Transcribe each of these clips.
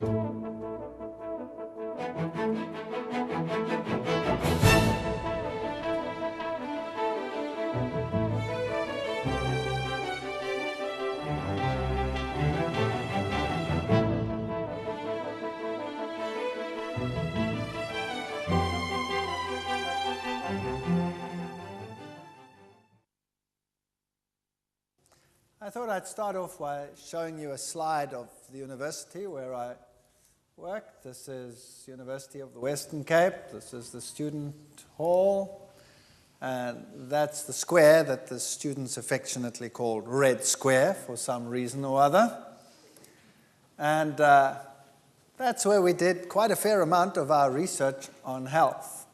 I thought I'd start off by showing you a slide of the university where I work. This is University of the Western Cape. This is the student hall. And that's the square that the students affectionately called Red Square for some reason or other. And that's where we did quite a fair amount of our research on health.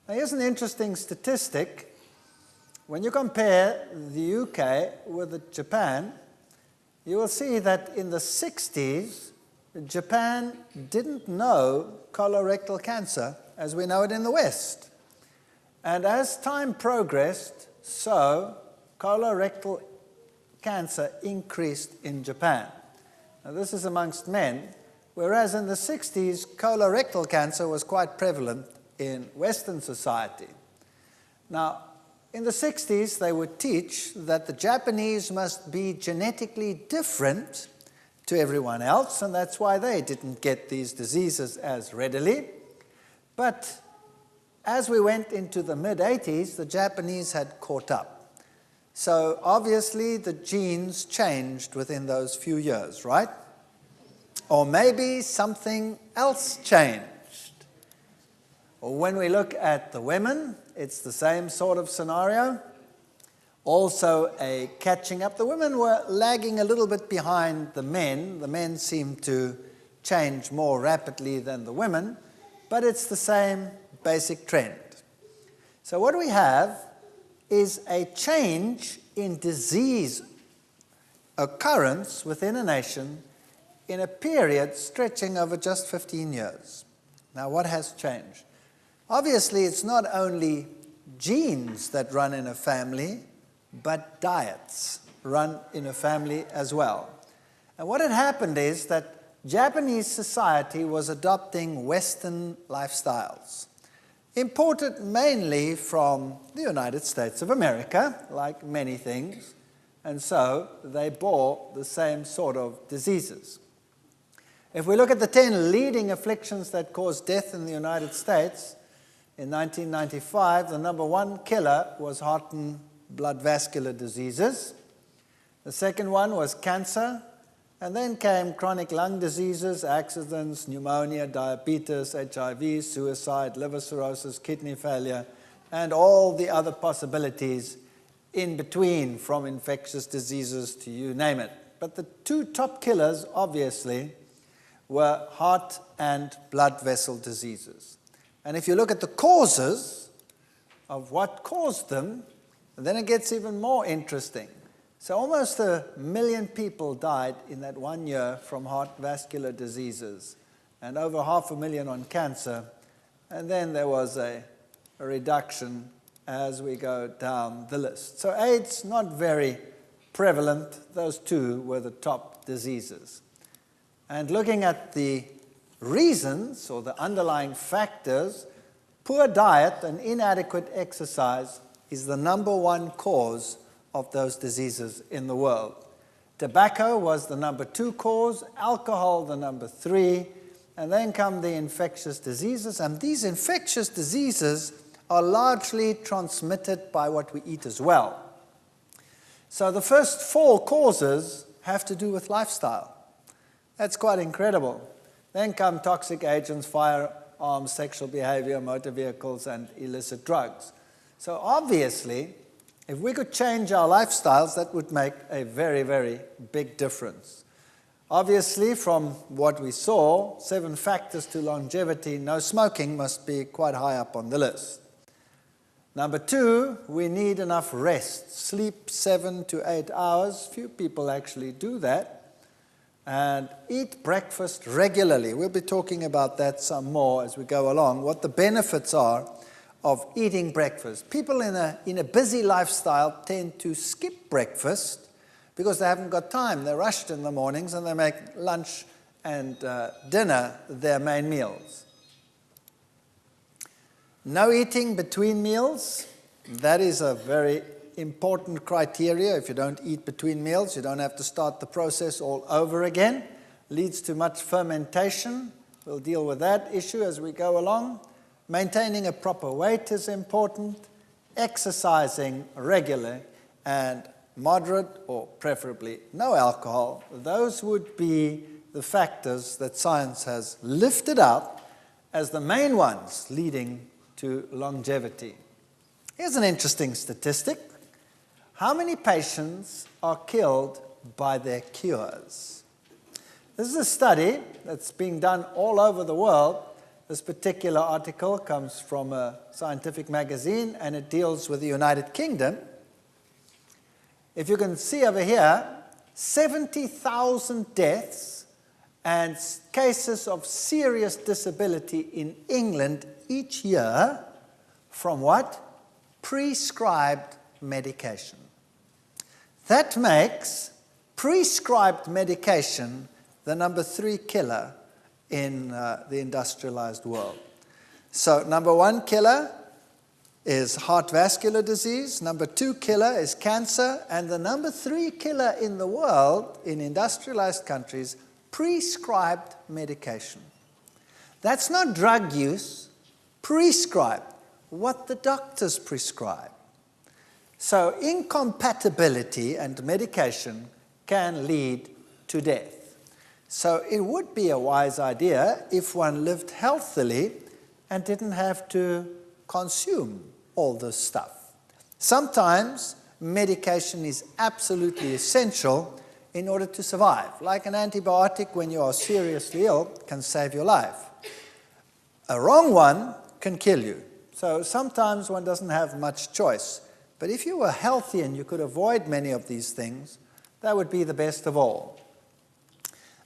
Now, here's an interesting statistic. When you compare the UK with Japan, you will see that in the 60s, Japan didn't know colorectal cancer as we know it in the West. And as time progressed, so colorectal cancer increased in Japan. Now, this is amongst men, whereas in the 60s, colorectal cancer was quite prevalent in Western society. Now, in the 60s, they would teach that the Japanese must be genetically different to everyone else, and that's why they didn't get these diseases as readily. But as we went into the mid-80s, the Japanese had caught up. So obviously, the genes changed within those few years, right? Or maybe something else changed. Or when we look at the women, it's the same sort of scenario. Also a catching up. The women were lagging a little bit behind the men. The men seemed to change more rapidly than the women, but it's the same basic trend. So what we have is a change in disease occurrence within a nation in a period stretching over just 15 years. Now, what has changed? Obviously, it's not only genes that run in a family, but diets run in a family as well. And what had happened is that Japanese society was adopting Western lifestyles, imported mainly from the United States of America, like many things, and so they bore the same sort of diseases. If we look at the 10 leading afflictions that cause death in the United States, in 1995, the number one killer was heart and blood vascular diseases. The second one was cancer, and then came chronic lung diseases, accidents, pneumonia, diabetes, HIV, suicide, liver cirrhosis, kidney failure, and all the other possibilities in between, from infectious diseases to you name it. But the two top killers, obviously, were heart and blood vessel diseases. And if you look at the causes of what caused them, then it gets even more interesting. So almost 1 million people died in that 1 year from heart vascular diseases, and over 500,000 on cancer. And then there was a reduction as we go down the list. So AIDS, not very prevalent. Those two were the top diseases. And looking at the reasons or the underlying factors, poor diet and inadequate exercise is the number one cause of those diseases in the world. Tobacco was the number 2 cause, alcohol the number 3, and then come the infectious diseases. And these infectious diseases are largely transmitted by what we eat as well. So the first 4 causes have to do with lifestyle. That's quite incredible. Then come toxic agents, firearms, sexual behavior, motor vehicles, and illicit drugs. So obviously, if we could change our lifestyles, that would make a very, very big difference. Obviously, from what we saw, 7 factors to longevity, no smoking must be quite high up on the list. Number 2, we need enough rest. Sleep 7 to 8 hours. Few people actually do that. And eat breakfast regularly. We'll be talking about that some more as we go along, what the benefits are of eating breakfast. People in a busy lifestyle tend to skip breakfast because they haven't got time. They're rushed in the mornings and they make lunch and dinner their main meals. No eating between meals. That is a very important criteria. If you don't eat between meals, you don't have to start the process all over again. Leads to much fermentation. We'll deal with that issue as we go along. Maintaining a proper weight is important. Exercising regularly and moderate or preferably no alcohol. Those would be the factors that science has lifted out as the main ones leading to longevity. Here's an interesting statistic. How many patients are killed by their cures? This is a study that's being done all over the world. This particular article comes from a scientific magazine, and it deals with the United Kingdom. If you can see over here, 70,000 deaths and cases of serious disability in England each year from what? Prescribed medication. That makes prescribed medication the number 3 killer in the industrialized world. So number 1 killer is heart vascular disease, number 2 killer is cancer, and the number 3 killer in the world, in industrialized countries, prescribed medication. That's not drug use, prescribed, what the doctors prescribe. So incompatibility and medication can lead to death. So it would be a wise idea if one lived healthily and didn't have to consume all this stuff. Sometimes medication is absolutely essential in order to survive. Like an antibiotic when you are seriously ill can save your life. A wrong one can kill you. So sometimes one doesn't have much choice. But if you were healthy and you could avoid many of these things, that would be the best of all.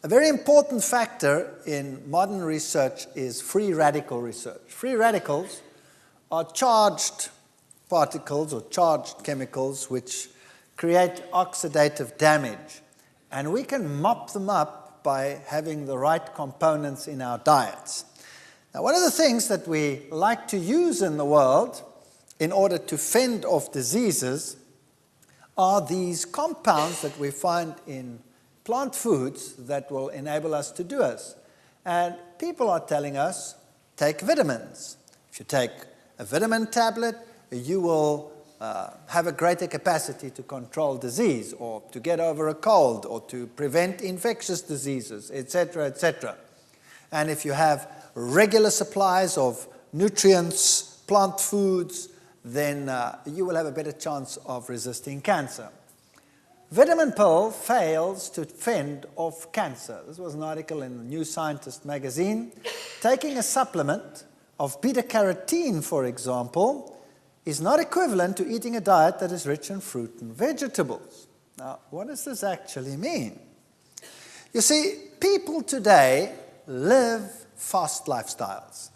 A very important factor in modern research is free radical research. Free radicals are charged particles or charged chemicals which create oxidative damage. And we can mop them up by having the right components in our diets. Now, one of the things that we like to use in the world in order to fend off diseases are these compounds that we find in plant foods that will enable us to do this. And people are telling us, take vitamins. If you take a vitamin tablet, you will have a greater capacity to control disease or to get over a cold or to prevent infectious diseases, etc., etc. And if you have regular supplies of nutrients, plant foods, then you will have a better chance of resisting cancer. Vitamin pill fails to fend off cancer. This was an article in the New Scientist magazine. Taking a supplement of beta-carotene, for example, is not equivalent to eating a diet that is rich in fruit and vegetables. Now, what does this actually mean? You see, people today live fast lifestyles,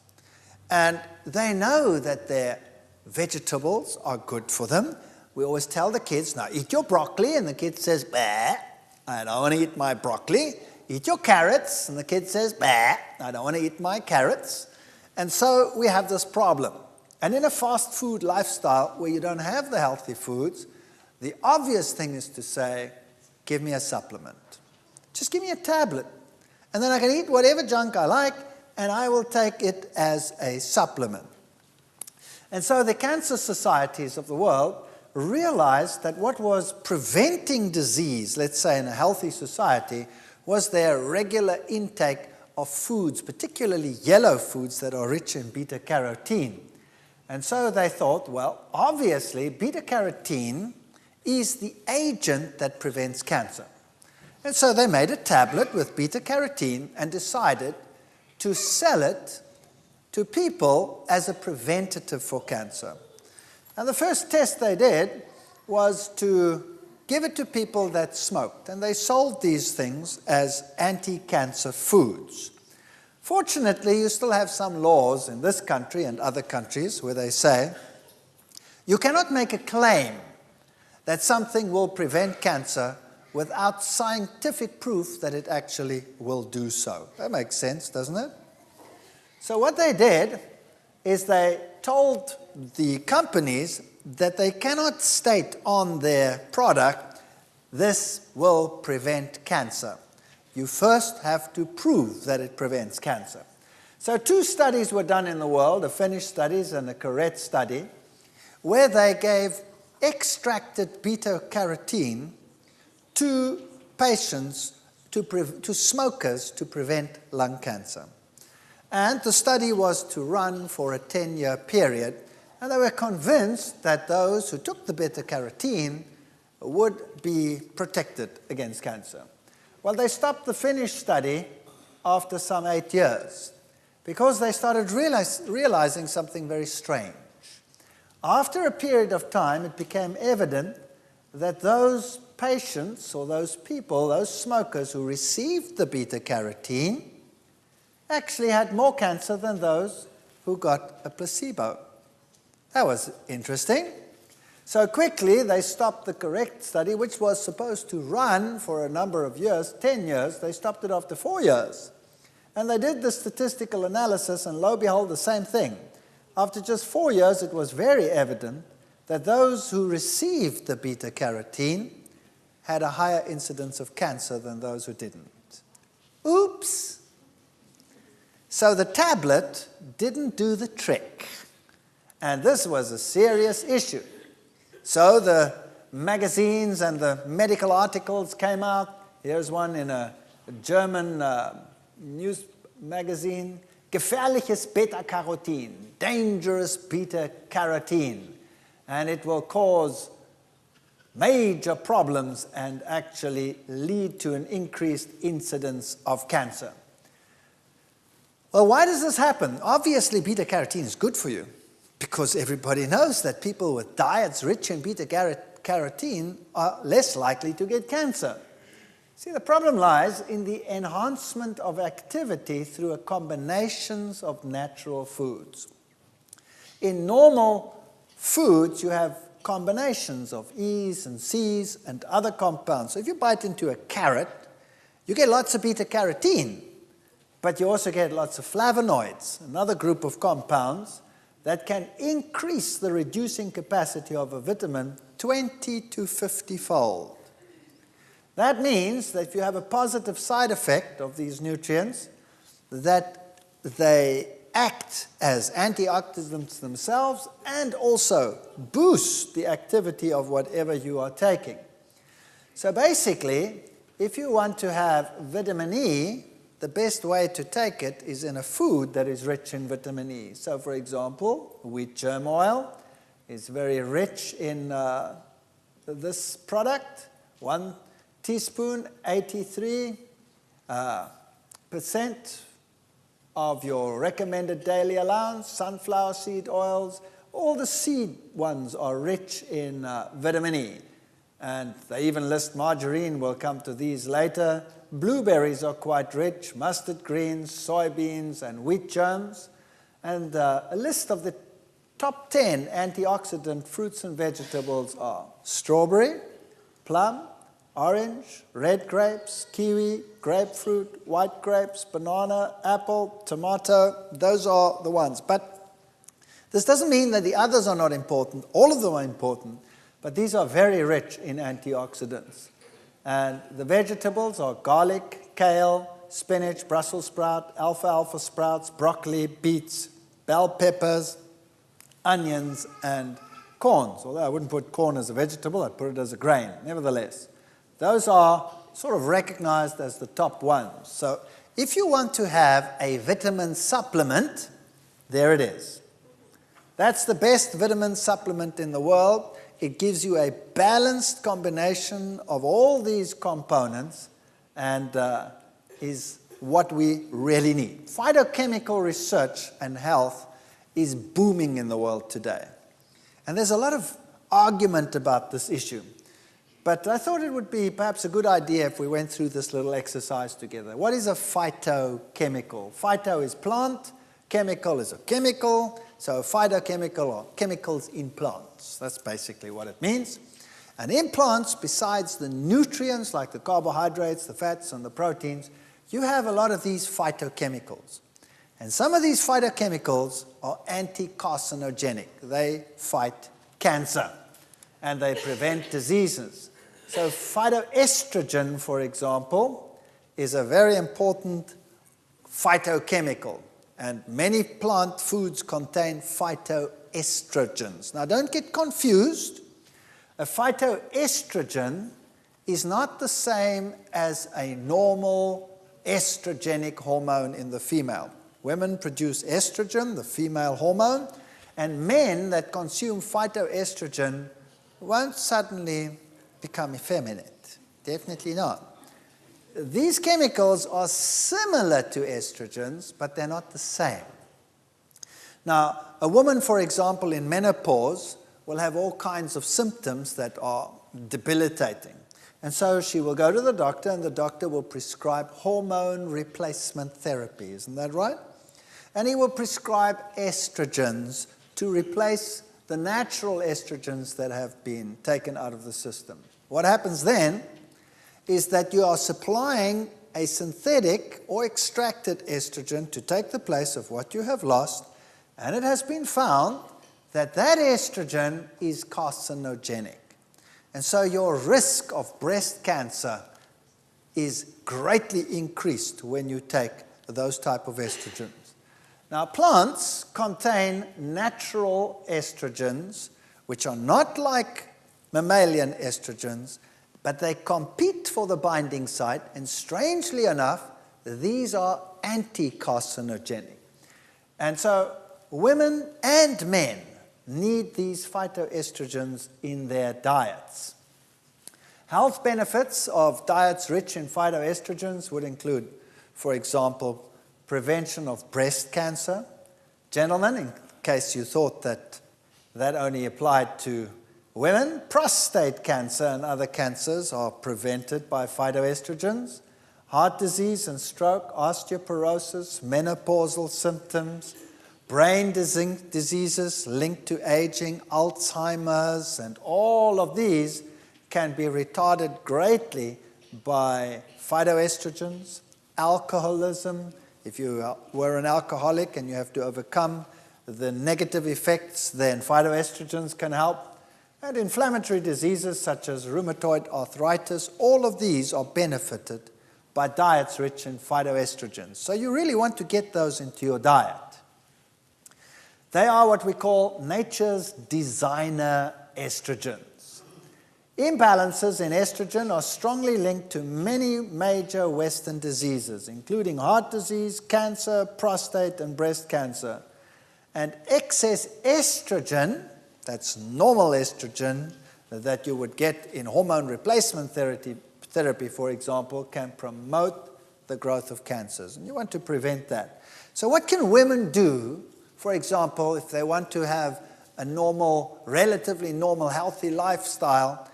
and they know that their vegetables are good for them. We always tell the kids, now eat your broccoli, and the kid says, bah, I don't want to eat my broccoli. Eat your carrots, and the kid says, bah, I don't want to eat my carrots. And so we have this problem. And in a fast food lifestyle where you don't have the healthy foods, the obvious thing is to say, give me a supplement. Just give me a tablet. And then I can eat whatever junk I like, and I will take it as a supplement. And so the cancer societies of the world realized that what was preventing disease, let's say in a healthy society, was their regular intake of foods, particularly yellow foods that are rich in beta-carotene. And so they thought, well, obviously beta-carotene is the agent that prevents cancer. And so they made a tablet with beta-carotene and decided to sell it to people as a preventative for cancer. And the first test they did was to give it to people that smoked. And they sold these things as anti-cancer foods. Fortunately, you still have some laws in this country and other countries where they say you cannot make a claim that something will prevent cancer without scientific proof that it actually will do so. That makes sense, doesn't it? So what they did is they told the companies that they cannot state on their product, this will prevent cancer. You first have to prove that it prevents cancer. So 2 studies were done in the world, a Finnish study and a Corette study, where they gave extracted beta-carotene to patients, to smokers, to prevent lung cancer. And the study was to run for a 10-year period, and they were convinced that those who took the beta-carotene would be protected against cancer. Well, they stopped the Finnish study after some 8 years because they started realizing something very strange. After a period of time, it became evident that those patients or those people, those smokers who received the beta-carotene actually had more cancer than those who got a placebo. That was interesting. So quickly they stopped the Corette study, which was supposed to run for a number of years, 10 years. They stopped it after 4 years. And they did the statistical analysis, and lo and behold, the same thing. After just 4 years, it was very evident that those who received the beta-carotene had a higher incidence of cancer than those who didn't. Oops! So the tablet didn't do the trick. And this was a serious issue. So the magazines and the medical articles came out. Here's one in a German news magazine. Gefährliches Beta-Carotene, dangerous beta-carotene. And it will cause major problems and actually lead to an increased incidence of cancer. Well, why does this happen? Obviously, beta-carotene is good for you because everybody knows that people with diets rich in beta-carotene are less likely to get cancer. See, the problem lies in the enhancement of activity through a combinations of natural foods. In normal foods, you have combinations of E's and C's and other compounds. So if you bite into a carrot, you get lots of beta-carotene, but you also get lots of flavonoids, another group of compounds that can increase the reducing capacity of a vitamin 20 to 50-fold. That means that if you have a positive side effect of these nutrients, that they act as antioxidants themselves and also boost the activity of whatever you are taking. So basically, if you want to have vitamin E, the best way to take it is in a food that is rich in vitamin E. So for example, wheat germ oil is very rich in this product. 1 teaspoon, 83% of your recommended daily allowance. Sunflower seed oils, all the seed ones are rich in vitamin E. And they even list margarine, we'll come to these later. Blueberries are quite rich, mustard greens, soybeans, and wheat germs. And a list of the top 10 antioxidant fruits and vegetables are strawberry, plum, orange, red grapes, kiwi, grapefruit, white grapes, banana, apple, tomato. Those are the ones. But this doesn't mean that the others are not important. All of them are important. But these are very rich in antioxidants. And the vegetables are garlic, kale, spinach, Brussels sprout, alfalfa sprouts, broccoli, beets, bell peppers, onions, and corns. Although I wouldn't put corn as a vegetable, I'd put it as a grain. Nevertheless, those are sort of recognized as the top ones. So if you want to have a vitamin supplement, there it is. That's the best vitamin supplement in the world. It gives you a balanced combination of all these components and is what we really need. Phytochemical research and health is booming in the world today. And there's a lot of argument about this issue. But I thought it would be perhaps a good idea if we went through this little exercise together. What is a phytochemical? Phyto is plant, chemical is a chemical, so phytochemical are chemicals in plants. That's basically what it means. And in plants, besides the nutrients like the carbohydrates, the fats, and the proteins, you have a lot of these phytochemicals. And some of these phytochemicals are anti-carcinogenic. They fight cancer and they prevent diseases. So phytoestrogen, for example, is a very important phytochemical. And many plant foods contain phytoestrogens. Now don't get confused. A phytoestrogen is not the same as a normal estrogenic hormone in the female. Women produce estrogen, the female hormone, and men that consume phytoestrogen won't suddenly become effeminate. Definitely not. These chemicals are similar to estrogens, but they're not the same. Now, a woman, for example, in menopause will have all kinds of symptoms that are debilitating. And so she will go to the doctor, and the doctor will prescribe hormone replacement therapy. Isn't that right? And he will prescribe estrogens to replace the natural estrogens that have been taken out of the system. What happens then is that you are supplying a synthetic or extracted estrogen to take the place of what you have lost, and it has been found that that estrogen is carcinogenic. And so your risk of breast cancer is greatly increased when you take those type of estrogens. Now, plants contain natural estrogens, which are not like mammalian estrogens, but they compete for the binding site, and strangely enough, these are anti-carcinogenic. And so women and men need these phytoestrogens in their diets. Health benefits of diets rich in phytoestrogens would include, for example, prevention of breast cancer. Gentlemen, in case you thought that that only applied to women, prostate cancer and other cancers are prevented by phytoestrogens. Heart disease and stroke, osteoporosis, menopausal symptoms, brain diseases linked to aging, Alzheimer's, and all of these can be retarded greatly by phytoestrogens. Alcoholism, if you were an alcoholic and you have to overcome the negative effects, then phytoestrogens can help. And inflammatory diseases such as rheumatoid arthritis, all of these are benefited by diets rich in phytoestrogens. So you really want to get those into your diet. They are what we call nature's designer estrogens. Imbalances in estrogen are strongly linked to many major Western diseases, including heart disease, cancer, prostate, and breast cancer. And excess estrogen, that's normal estrogen that you would get in hormone replacement therapy, for example, can promote the growth of cancers. And you want to prevent that. So what can women do, for example, if they want to have a normal, relatively normal, healthy lifestyle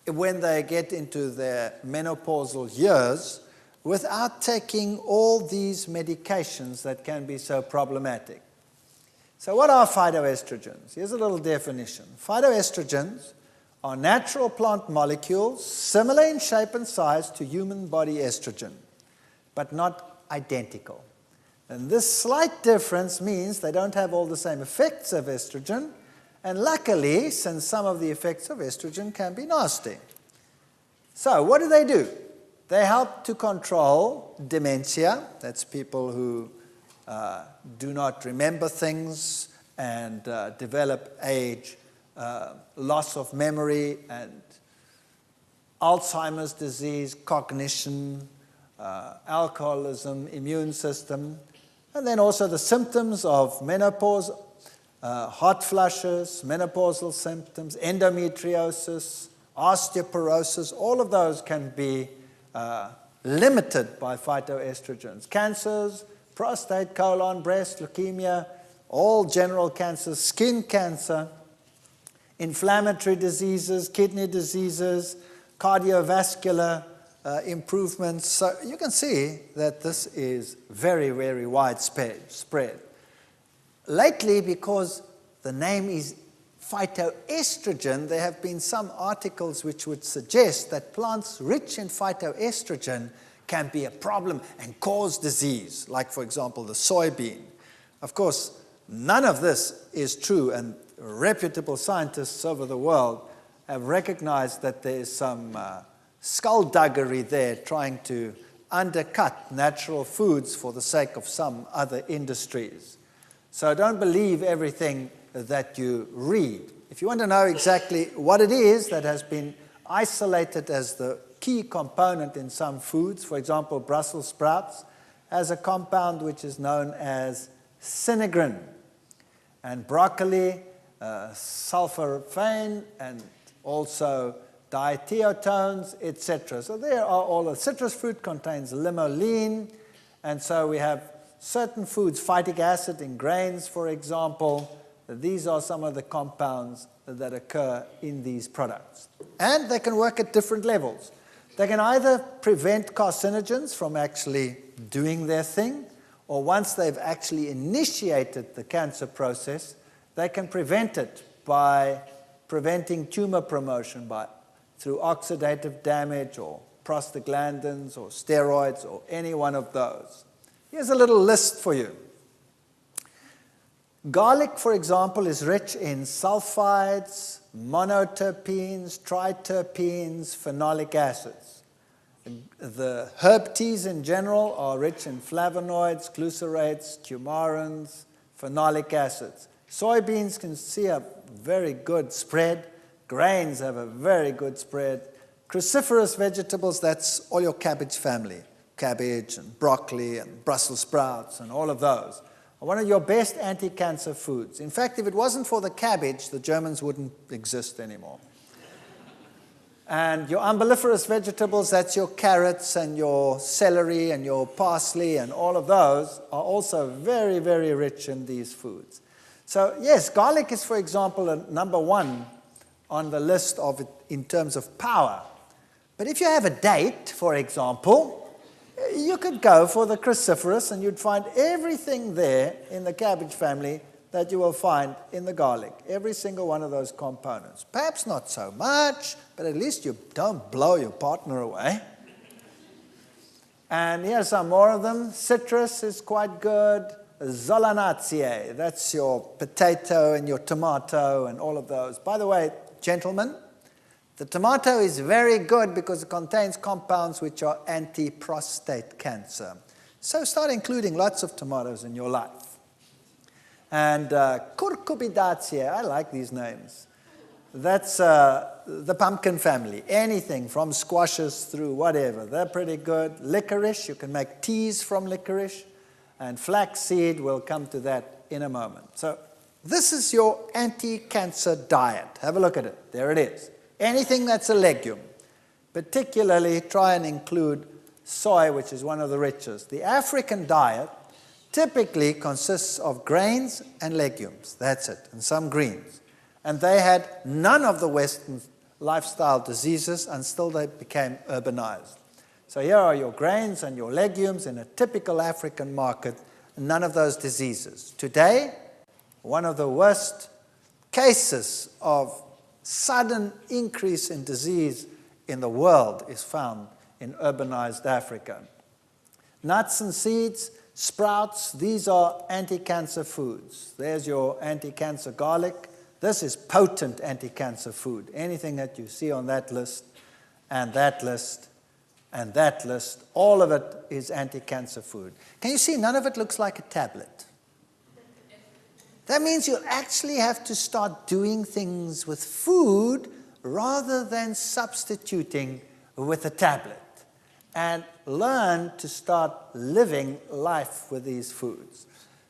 when they get into their menopausal years without taking all these medications that can be so problematic? So what are phytoestrogens? Here's a little definition. Phytoestrogens are natural plant molecules similar in shape and size to human body estrogen, but not identical. And this slight difference means they don't have all the same effects of estrogen, and luckily, since some of the effects of estrogen can be nasty. So what do? They help to control dementia. That's people who do not remember things and develop age, loss of memory, and Alzheimer's disease, cognition, alcoholism, immune system, and then also the symptoms of menopause, hot flushes, menopausal symptoms, endometriosis, osteoporosis, all of those can be limited by phytoestrogens. Cancers, prostate, colon, breast, leukemia, all general cancers, skin cancer, inflammatory diseases, kidney diseases, cardiovascular improvements. So you can see that this is very, very widespread. Lately, because the name is phytoestrogen, there have been some articles which would suggest that plants rich in phytoestrogen can be a problem and cause disease, like, for example, the soybean. Of course, none of this is true, and reputable scientists over the world have recognized that there is some skullduggery there trying to undercut natural foods for the sake of some other industries. So don't believe everything that you read. If you want to know exactly what it is that has been isolated as the key component in some foods, for example, Brussels sprouts, has a compound which is known as sinigrin, and broccoli, sulforaphane, and also diethiotones, etc. So there are all the citrus fruit contains limolein, and so we have certain foods, phytic acid in grains, for example. These are some of the compounds that occur in these products. And they can work at different levels. They can either prevent carcinogens from actually doing their thing, or once they've actually initiated the cancer process, they can prevent it by preventing tumor promotion through oxidative damage or prostaglandins or steroids or any one of those. Here's a little list for you. Garlic, for example, is rich in sulfides, monoterpenes, triterpenes, phenolic acids. The herb teas in general are rich in flavonoids, glycerates, coumarins, phenolic acids. Soybeans can see a very good spread. Grains have a very good spread. Cruciferous vegetables, that's all your cabbage family. Cabbage and broccoli and Brussels sprouts and all of those are one of your best anti-cancer foods. In fact, if it wasn't for the cabbage, the Germans wouldn't exist anymore. And your umbelliferous vegetables, that's your carrots and your celery and your parsley, and all of those are also very, very rich in these foods. So yes, garlic is, for example, number one on the list of it in terms of power. But if you have a date, for example, you could go for the cruciferous and you'd find everything there in the cabbage family that you will find in the garlic, every single one of those components. Perhaps not so much, but at least you don't blow your partner away. And here's some more of them. Citrus is quite good. Solanaceae, that's your potato and your tomato and all of those. By the way, gentlemen, the tomato is very good because it contains compounds which are anti-prostate cancer. So start including lots of tomatoes in your life. And Cucurbitaceae, I like these names. That's the pumpkin family. Anything from squashes through whatever, they're pretty good. Licorice, you can make teas from licorice. And flaxseed, we'll come to that in a moment. So this is your anti-cancer diet. Have a look at it. There it is. Anything that's a legume. Particularly try and include soy, which is one of the richest. The African diet typically consists of grains and legumes. That's it. And some greens. And they had none of the Western lifestyle diseases until they became urbanized. So here are your grains and your legumes in a typical African market, none of those diseases. Today, one of the worst cases of sudden increase in disease in the world is found in urbanized Africa. Nuts and seeds, sprouts, these are anti-cancer foods. There's your anti-cancer garlic. This is potent anti-cancer food. Anything that you see on that list and that list and that list, all of it is anti-cancer food. Can you see none of it looks like a tablet? That means you'll actually have to start doing things with food rather than substituting with a tablet, and learn to start living life with these foods.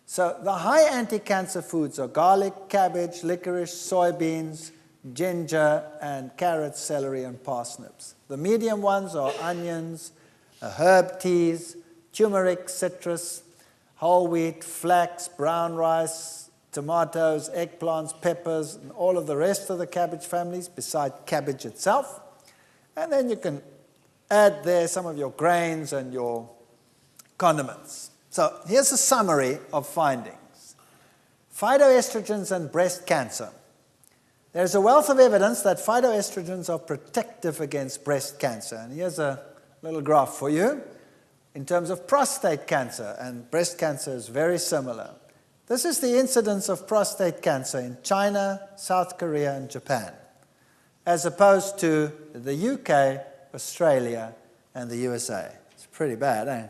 So the high anti-cancer foods are garlic, cabbage, licorice, soybeans, ginger, and carrots, celery, and parsnips. The medium ones are onions, herb teas, turmeric, citrus, whole wheat, flax, brown rice, tomatoes, eggplants, peppers, and all of the rest of the cabbage families beside cabbage itself. And then you can add there some of your grains and your condiments. So here's a summary of findings. Phytoestrogens and breast cancer. There's a wealth of evidence that phytoestrogens are protective against breast cancer. And here's a little graph for you in terms of prostate cancer, and breast cancer is very similar. This is the incidence of prostate cancer in China, South Korea, and Japan, as opposed to the UK, Australia, and the USA. It's pretty bad, eh?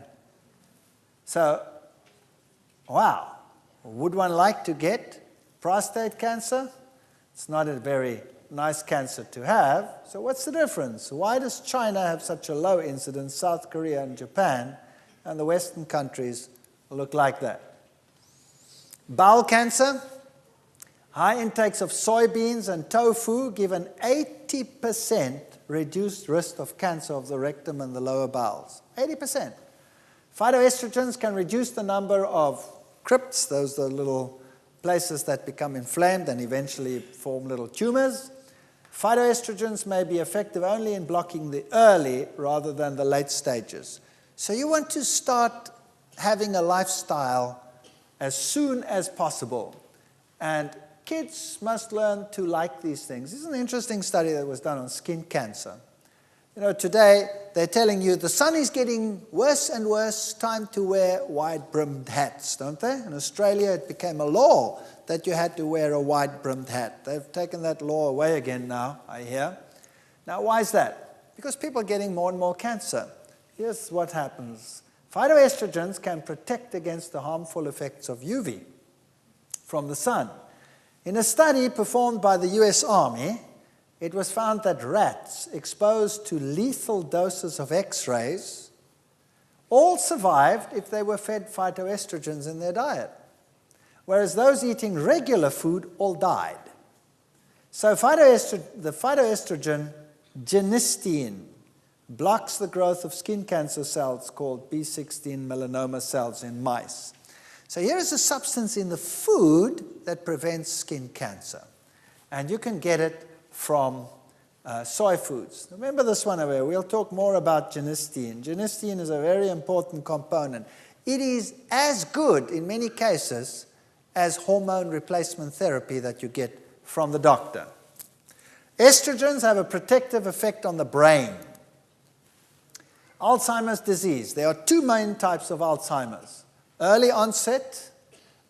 So, wow, would one like to get prostate cancer? It's not a very nice cancer to have. So what's the difference? Why does China have such a low incidence, South Korea and Japan, and the Western countries look like that? Bowel cancer. High intakes of soybeans and tofu give an 80% reduced risk of cancer of the rectum and the lower bowels. 80%. Phytoestrogens can reduce the number of crypts, those are the little places that become inflamed and eventually form little tumors. Phytoestrogens may be effective only in blocking the early rather than the late stages. So you want to start having a lifestyle as soon as possible. And kids must learn to like these things. This is an interesting study that was done on skin cancer. You know, today they're telling you the sun is getting worse and worse, time to wear wide-brimmed hats, don't they? In Australia it became a law that you had to wear a wide-brimmed hat. They've taken that law away again now, I hear. Now why is that? Because people are getting more and more cancer. Here's what happens. Phytoestrogens can protect against the harmful effects of UV from the sun. In a study performed by the US Army, it was found that rats exposed to lethal doses of X-rays all survived if they were fed phytoestrogens in their diet, whereas those eating regular food all died. So the phytoestrogen genistein blocks the growth of skin cancer cells called B16 melanoma cells in mice. So here is a substance in the food that prevents skin cancer, and you can get it from soy foods. Remember this one over here. We'll talk more about genistein. Genistein is a very important component. It is as good in many cases as hormone replacement therapy that you get from the doctor. Estrogens have a protective effect on the brain. Alzheimer's disease. There are two main types of Alzheimer's. Early onset,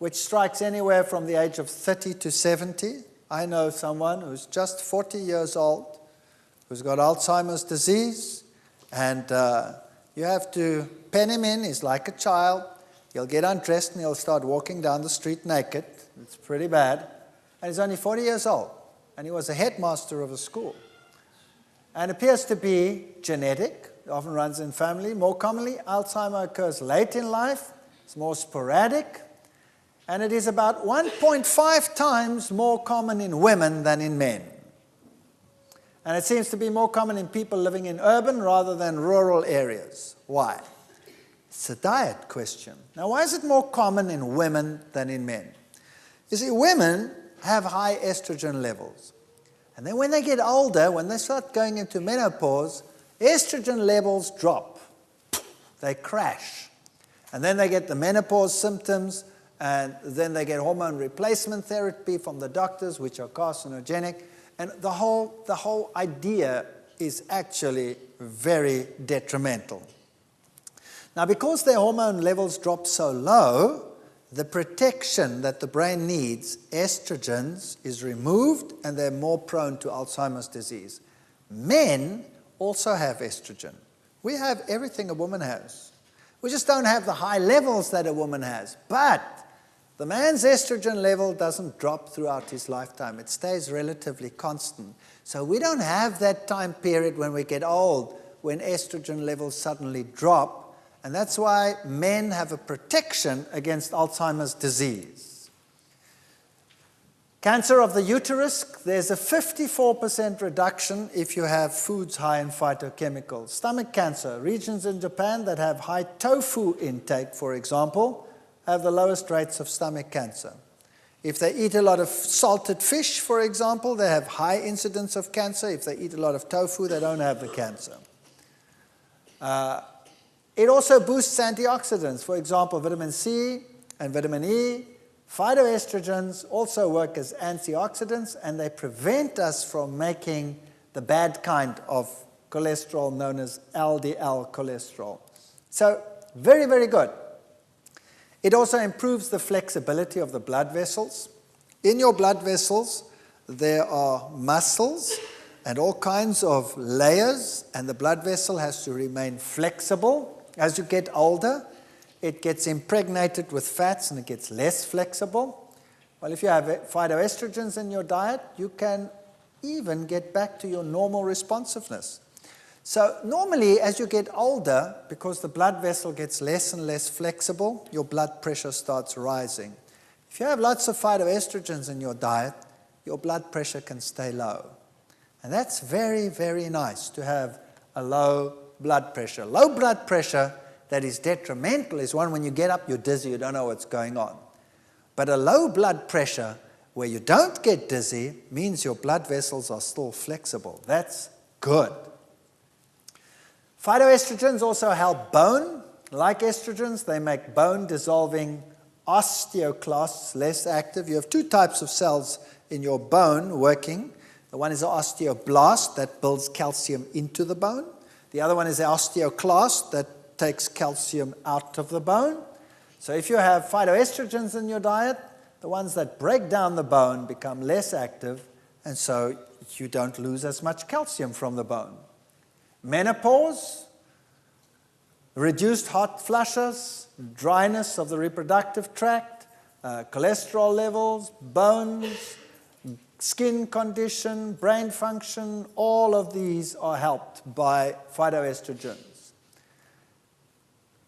which strikes anywhere from the age of 30 to 70. I know someone who's just 40 years old, who's got Alzheimer's disease, and you have to pen him in. He's like a child. He'll get undressed and he'll start walking down the street naked. It's pretty bad. And he's only 40 years old, and he was a headmaster of a school. And appears to be genetic. It often runs in family. More commonly, Alzheimer occurs late in life. It's more sporadic. And it is about 1.5 times more common in women than in men. And it seems to be more common in people living in urban rather than rural areas. Why? It's a diet question. Now, why is it more common in women than in men? You see, women have high estrogen levels. And then when they get older, when they start going into menopause, estrogen levels drop. They crash. And then they get the menopause symptoms, and then they get hormone replacement therapy from the doctors, which are carcinogenic. And the whole idea is actually very detrimental. Now, because their hormone levels drop so low, the protection that the brain needs, estrogens, is removed, and they're more prone to Alzheimer's disease. Men also have estrogen. We have everything a woman has. We just don't have the high levels that a woman has. But the man's estrogen level doesn't drop throughout his lifetime. It stays relatively constant. So we don't have that time period when we get old, when estrogen levels suddenly drop. And that's why men have a protection against Alzheimer's disease. Cancer of the uterus, there's a 54% reduction if you have foods high in phytochemicals. Stomach cancer, regions in Japan that have high tofu intake, for example, have the lowest rates of stomach cancer. If they eat a lot of salted fish, for example, they have high incidence of cancer. If they eat a lot of tofu, they don't have the cancer. It also boosts antioxidants. For example, vitamin C and vitamin E Phytoestrogens also work as antioxidants, and they prevent us from making the bad kind of cholesterol known as LDL cholesterol. So, very, very good. It also improves the flexibility of the blood vessels. In your blood vessels, there are muscles and all kinds of layers, and the blood vessel has to remain flexible. As you get older, it gets impregnated with fats and it gets less flexible. Well, if you have phytoestrogens in your diet, you can even get back to your normal responsiveness. So normally, as you get older, because the blood vessel gets less and less flexible, your blood pressure starts rising. If you have lots of phytoestrogens in your diet, your blood pressure can stay low. And that's very, very nice to have a low blood pressure. Low blood pressure that is detrimental is one when you get up, you're dizzy, you don't know what's going on. But a low blood pressure where you don't get dizzy means your blood vessels are still flexible. That's good. Phytoestrogens also help bone. Like estrogens, they make bone-dissolving osteoclasts less active. You have two types of cells in your bone working. The one is an osteoblast that builds calcium into the bone. The other one is an osteoclast that takes calcium out of the bone. So if you have phytoestrogens in your diet, the ones that break down the bone become less active, and so you don't lose as much calcium from the bone. Menopause, reduced hot flushes, dryness of the reproductive tract, cholesterol levels, bones, skin condition, brain function, all of these are helped by phytoestrogens.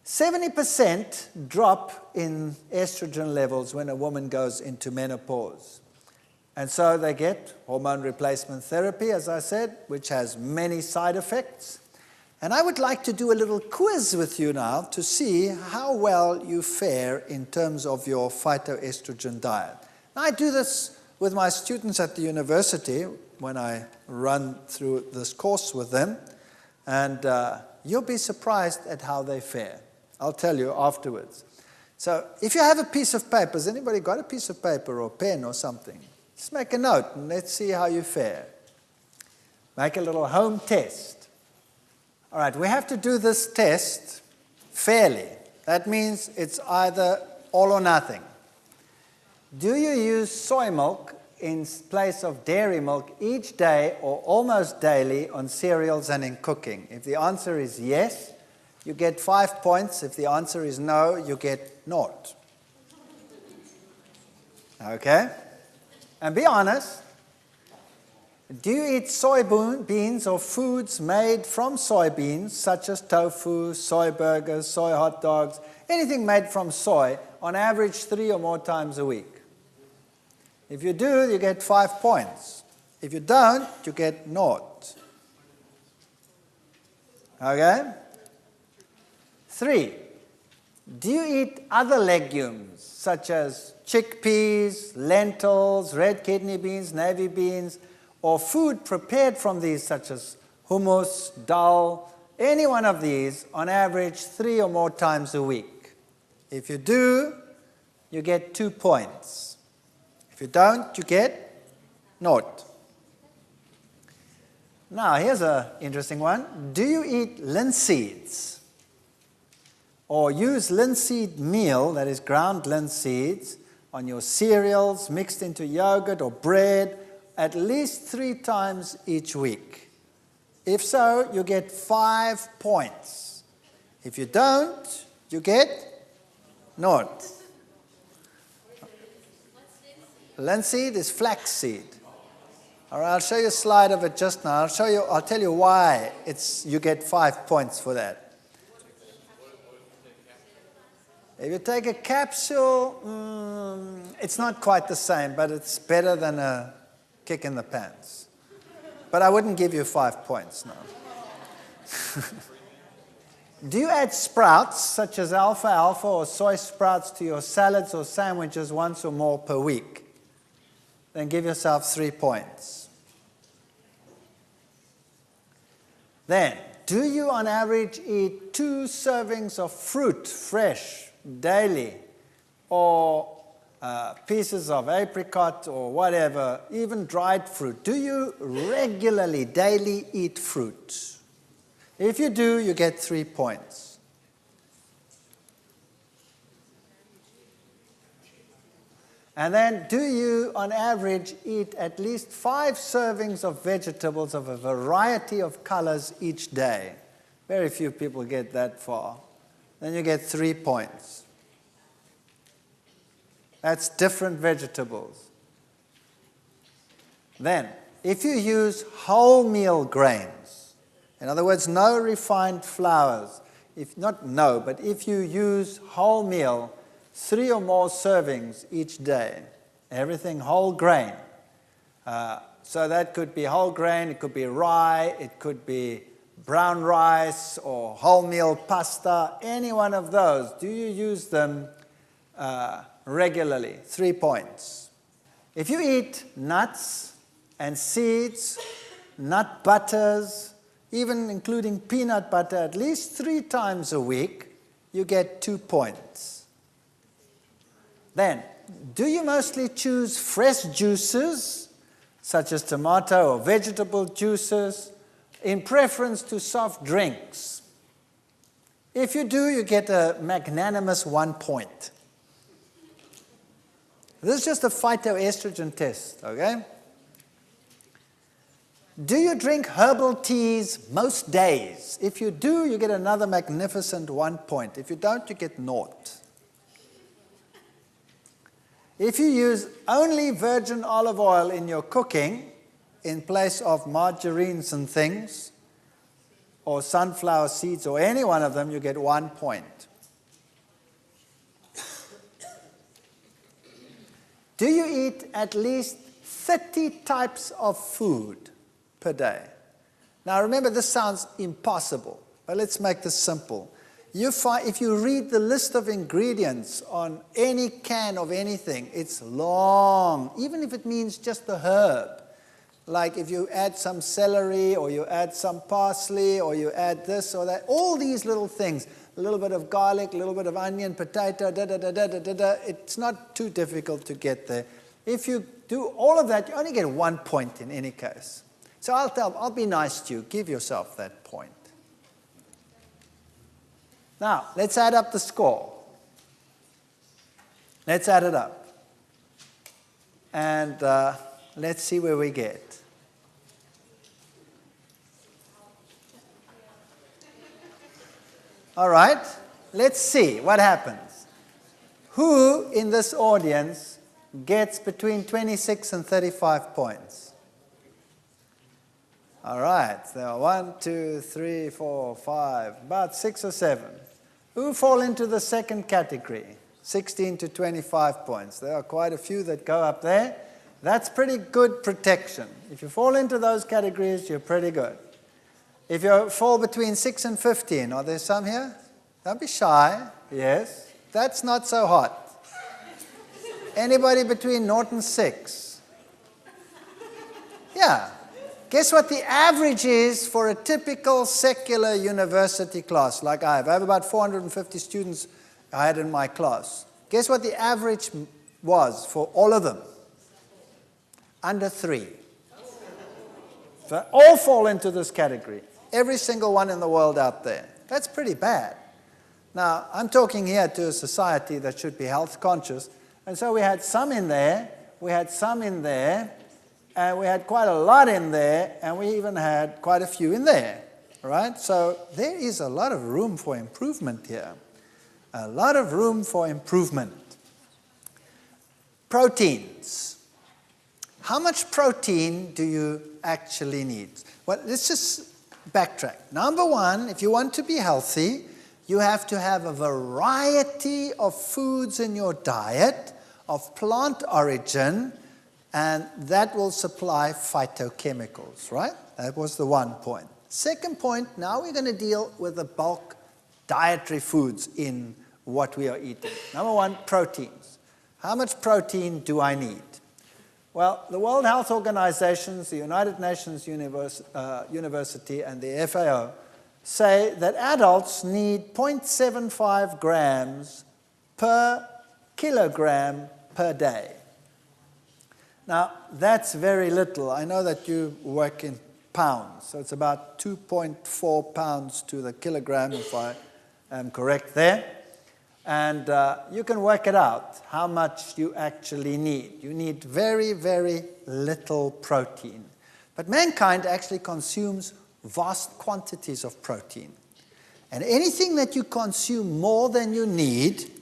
70% drop in estrogen levels when a woman goes into menopause. And so they get hormone replacement therapy, as I said, which has many side effects. And I would like to do a little quiz with you now to see how well you fare in terms of your phytoestrogen diet. Now, I do this with my students at the university when I run through this course with them, and you'll be surprised at how they fare. I'll tell you afterwards. So if you have a piece of paper, has anybody got a piece of paper or pen or something? Just make a note and let's see how you fare. Make a little home test. All right, we have to do this test fairly. That means it's either all or nothing. Do you use soy milk in place of dairy milk each day or almost daily on cereals and in cooking? If the answer is yes, you get 5 points. If the answer is no, you get 0. Okay? And be honest. Do you eat soybeans or foods made from soybeans, such as tofu, soy burgers, soy hot dogs, anything made from soy, on average 3 or more times a week? If you do, you get 5 points. If you don't, you get 0. Okay? 3. Do you eat other legumes, such as chickpeas, lentils, red kidney beans, navy beans, or food prepared from these, such as hummus, dal, any one of these, on average 3 or more times a week? If you do, you get 2 points. If you don't, you get 0. Now, here's an interesting one. Do you eat linseeds? Or use linseed meal, that is ground linseeds, on your cereals, mixed into yogurt or bread, at least 3 times each week? If so, you get 5 points. If you don't, you get 0. Linseed is flaxseed. All right, I'll show you a slide of it just now. I'll tell you why you get 5 points for that. If you take a capsule, it's not quite the same, but it's better than a kick in the pants. But I wouldn't give you 5 points, no. Do you add sprouts, such as alfalfa or soy sprouts, to your salads or sandwiches once or more per week? Then give yourself 3 points. Then, do you on average eat 2 servings of fruit, fresh, daily, or pieces of apricot or whatever, even dried fruit. Do you regularly, daily eat fruit? If you do, you get 3 points. And then, do you, on average, eat at least 5 servings of vegetables of a variety of colors each day? Very few people get that far. Then you get 3 points. That's different vegetables. Then, if you use wholemeal grains, in other words, no refined flours, if you use wholemeal, 3 or more servings each day, everything whole grain. So that could be whole grain, it could be rye, it could be brown rice or wholemeal pasta, any one of those. Do you use them regularly? 3 points. If you eat nuts and seeds, nut butters, even including peanut butter, at least 3 times a week, you get 2 points. Then, do you mostly choose fresh juices, such as tomato or vegetable juices, in preference to soft drinks? If you do, you get a magnanimous 1 point. This is just a phytoestrogen test, okay? Do you drink herbal teas most days? If you do, you get another magnificent 1 point. If you don't, you get 0. If you use only virgin olive oil in your cooking, in place of margarines and things, or sunflower seeds, or any one of them, you get 1 point. Do you eat at least 30 types of food per day? Now remember, this sounds impossible, but let's make this simple. If you read the list of ingredients on any can of anything, it's long, even if it means just the herb. Like if you add some celery, or you add some parsley, or you add this or that, all these little things, a little bit of garlic, a little bit of onion, potato, it's not too difficult to get there. If you do all of that, you only get 1 point in any case. So I'll be nice to you, give yourself that point. Now, let's add up the score. Let's add it up. And let's see where we get. All right, let's see what happens. Who in this audience gets between 26 and 35 points? All right, there are 1, 2, 3, 4, 5, about 6 or 7. Who fall into the second category, 16 to 25 points? There are quite a few that go up there. That's pretty good protection. If you fall into those categories, you're pretty good. If you fall between 6 and 15, are there some here? Don't be shy. Yes. That's not so hot. Anybody between 0 and 6? Yeah. Guess what the average is for a typical secular university class like I have? I have about 450 students I had in my class. Guess what the average was for all of them? Under 3. So all fall into this category. Every single one in the world out there. That's pretty bad. Now, I'm talking here to a society that should be health conscious. And so we had some in there, we had some in there, and we had quite a lot in there, and we even had quite a few in there. Right? So there is a lot of room for improvement here. A lot of room for improvement. Proteins. How much protein do you actually need? Well, let's just backtrack. Number one, if you want to be healthy, you have to have a variety of foods in your diet of plant origin, and that will supply phytochemicals, right? That was the 1 point. Second point, now we're going to deal with the bulk dietary foods in what we are eating. Number one, proteins. How much protein do I need? Well, the World Health Organization, the United Nations University, and the FAO say that adults need 0.75 grams per kilogram per day. Now, that's very little. I know that you work in pounds, so it's about 2.4 pounds to the kilogram, if I am correct there. And you can work it out, how much you actually need. You need very, very little protein. But mankind actually consumes vast quantities of protein. And anything that you consume more than you need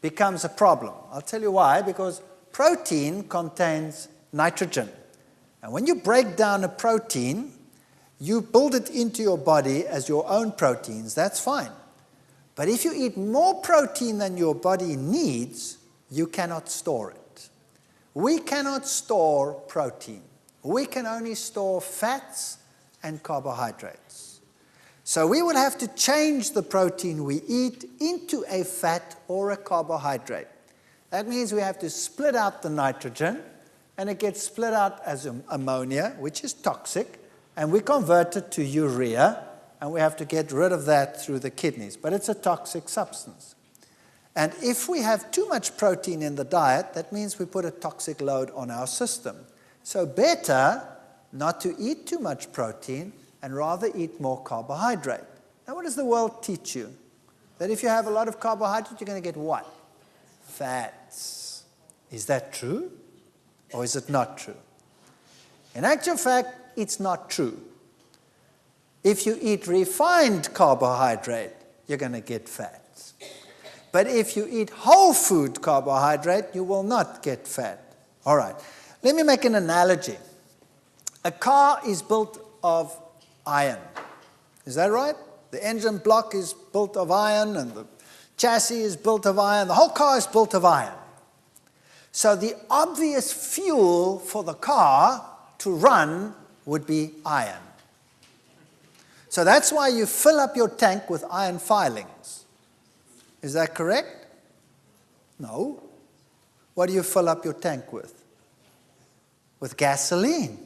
becomes a problem. I'll tell you why, because protein contains nitrogen. And when you break down a protein, you build it into your body as your own proteins. That's fine. But if you eat more protein than your body needs, you cannot store it. We cannot store protein. We can only store fats and carbohydrates. So we would have to change the protein we eat into a fat or a carbohydrate. That means we have to split out the nitrogen, and it gets split out as ammonia, which is toxic, and we convert it to urea, and we have to get rid of that through the kidneys. But it's a toxic substance. And if we have too much protein in the diet, that means we put a toxic load on our system. So better not to eat too much protein and rather eat more carbohydrate. Now, what does the world teach you? That if you have a lot of carbohydrate, you're going to get what? Fats. Is that true? Or is it not true? In actual fact, it's not true. If you eat refined carbohydrate, you're going to get fats. But if you eat whole food carbohydrate, you will not get fat. All right. Let me make an analogy. A car is built of iron. Is that right? The engine block is built of iron, and the chassis is built of iron. The whole car is built of iron. So the obvious fuel for the car to run would be iron. So that's why you fill up your tank with iron filings. Is that correct? No. What do you fill up your tank with? With gasoline.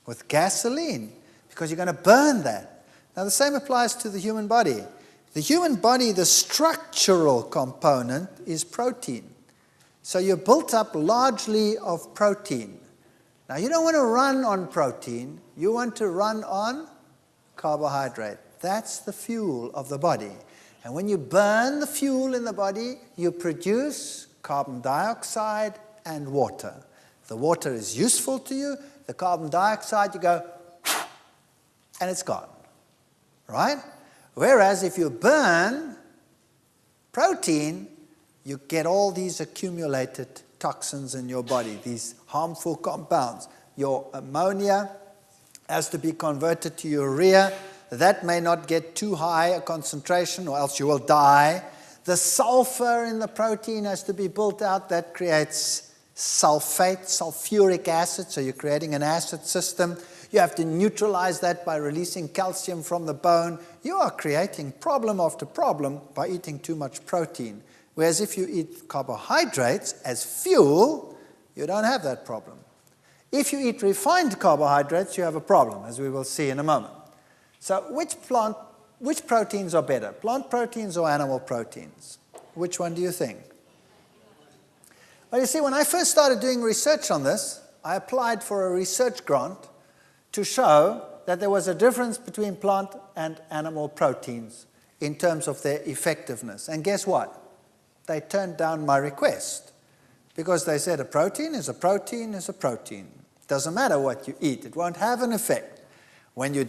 With gasoline. Because you're going to burn that. Now the same applies to the human body. The human body, the structural component is protein. So you're built up largely of protein. Now you don't want to run on protein. You want to run on carbohydrate. That's the fuel of the body. And when you burn the fuel in the body, you produce carbon dioxide and water. The water is useful to you. The carbon dioxide, you go, and it's gone. Right? Whereas if you burn protein, you get all these accumulated toxins in your body, these harmful compounds. Your ammonia has to be converted to urea. That may not get too high a concentration, or else you will die. The sulfur in the protein has to be built out. That creates sulfate, sulfuric acid, so you're creating an acid system. You have to neutralize that by releasing calcium from the bone. You are creating problem after problem by eating too much protein. Whereas if you eat carbohydrates as fuel, you don't have that problem. If you eat refined carbohydrates, you have a problem, as we will see in a moment. So which proteins are better, plant proteins or animal proteins? Which one do you think? Well, you see, when I first started doing research on this, I applied for a research grant to show that there was a difference between plant and animal proteins in terms of their effectiveness. And guess what? They turned down my request because they said a protein is a protein is a protein. Doesn't matter what you eat. It won't have an effect. When you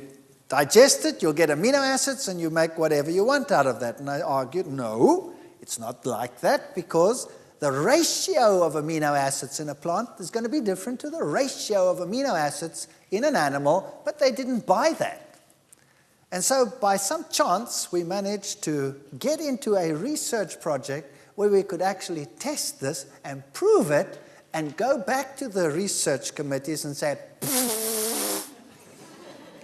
digest it, you'll get amino acids and you make whatever you want out of that. And I argued, no, it's not like that, because the ratio of amino acids in a plant is going to be different to the ratio of amino acids in an animal, but they didn't buy that. And so by some chance, we managed to get into a research project where we could actually test this and prove it and go back to the research committees and say,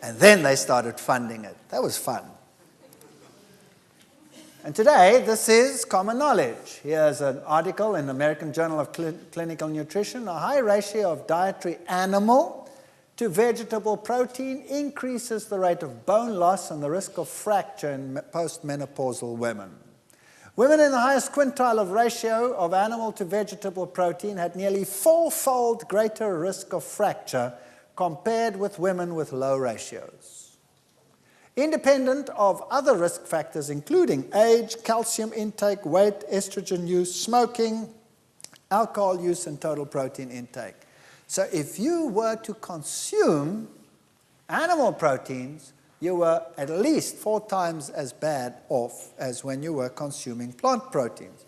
and then they started funding it. That was fun. And today, this is common knowledge. Here's an article in the American Journal of Clinical Nutrition. A high ratio of dietary animal to vegetable protein increases the rate of bone loss and the risk of fracture in postmenopausal women. Women in the highest quintile of ratio of animal to vegetable protein had nearly 4-fold greater risk of fracture compared with women with low ratios. Independent of other risk factors including age, calcium intake, weight, estrogen use, smoking, alcohol use, and total protein intake. So if you were to consume animal proteins, you were at least 4 times as bad off as when you were consuming plant proteins.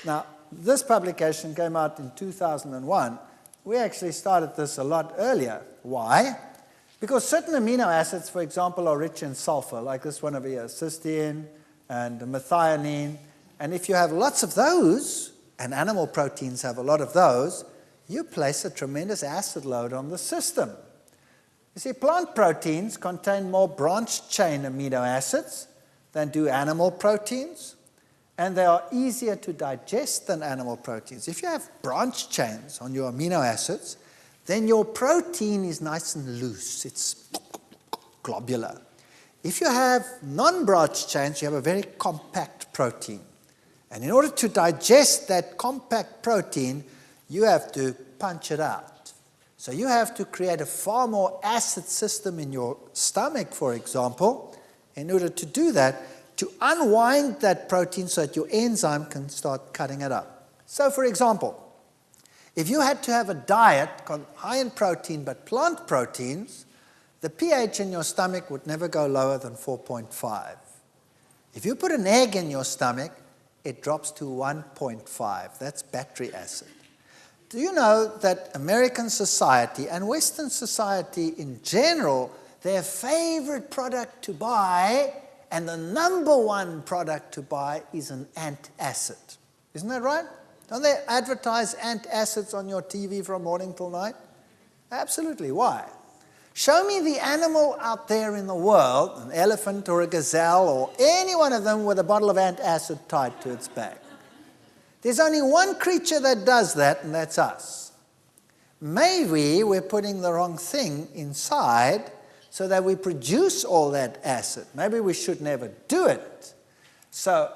Now, this publication came out in 2001. We actually started this a lot earlier. Why? Because certain amino acids, for example, are rich in sulfur, like this one over here, cysteine and methionine. And if you have lots of those, and animal proteins have a lot of those, you place a tremendous acid load on the system. You see, plant proteins contain more branched-chain amino acids than do animal proteins, and they are easier to digest than animal proteins. If you have branched chains on your amino acids, then your protein is nice and loose. It's globular. If you have non-branched chains, you have a very compact protein. And in order to digest that compact protein, you have to punch it out. So you have to create a far more acid system in your stomach, for example, in order to do that, to unwind that protein so that your enzyme can start cutting it up. So for example, if you had to have a diet high in protein but plant proteins, the pH in your stomach would never go lower than 4.5. If you put an egg in your stomach, it drops to 1.5. That's battery acid. Do you know that American society and Western society in general, their favorite product to buy and the number one product to buy is an antacid? Isn't that right? Don't they advertise antacids on your TV from morning till night? Absolutely. Why? Show me the animal out there in the world, an elephant or a gazelle or any one of them with a bottle of antacid tied to its back. There's only one creature that does that, and that's us. Maybe we're putting the wrong thing inside so that we produce all that acid. Maybe we should never do it. So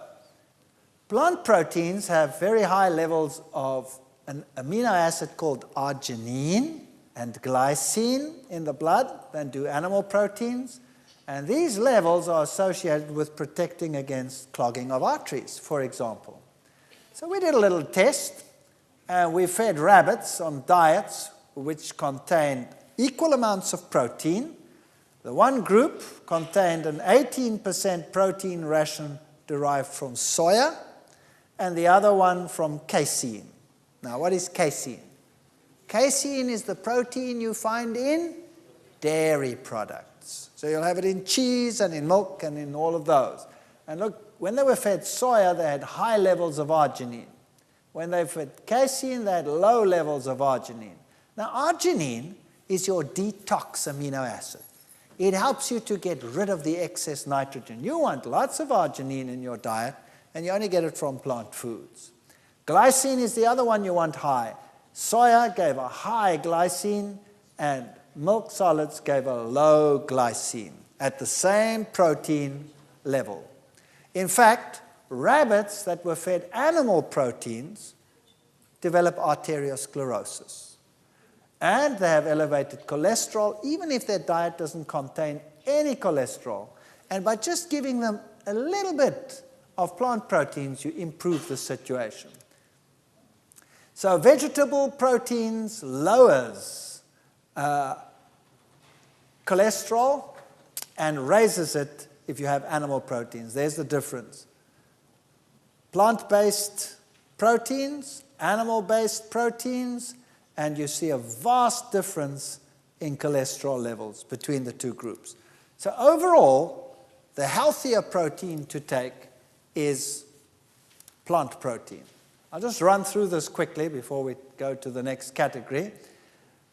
plant proteins have very high levels of an amino acid called arginine and glycine in the blood than do animal proteins. And these levels are associated with protecting against clogging of arteries, for example. So we did a little test. We fed rabbits on diets which contained equal amounts of protein. The one group contained an 18% protein ration derived from soya, and the other one from casein. Now, what is casein? Casein is the protein you find in dairy products. So you'll have it in cheese and in milk and in all of those. And look, when they were fed soya, they had high levels of arginine. When they fed casein, they had low levels of arginine. Now, arginine is your detox amino acid. It helps you to get rid of the excess nitrogen. You want lots of arginine in your diet, and you only get it from plant foods. Glycine is the other one you want high. Soya gave a high glycine, and milk solids gave a low glycine at the same protein level. In fact, rabbits that were fed animal proteins develop arteriosclerosis. And they have elevated cholesterol, even if their diet doesn't contain any cholesterol. And by just giving them a little bit of plant proteins, you improve the situation. So vegetable proteins lowers cholesterol and raises it if you have animal proteins. There's the difference. Plant-based proteins, animal-based proteins, and you see a vast difference in cholesterol levels between the two groups. So overall, the healthier protein to take is plant protein. I'll just run through this quickly before we go to the next category.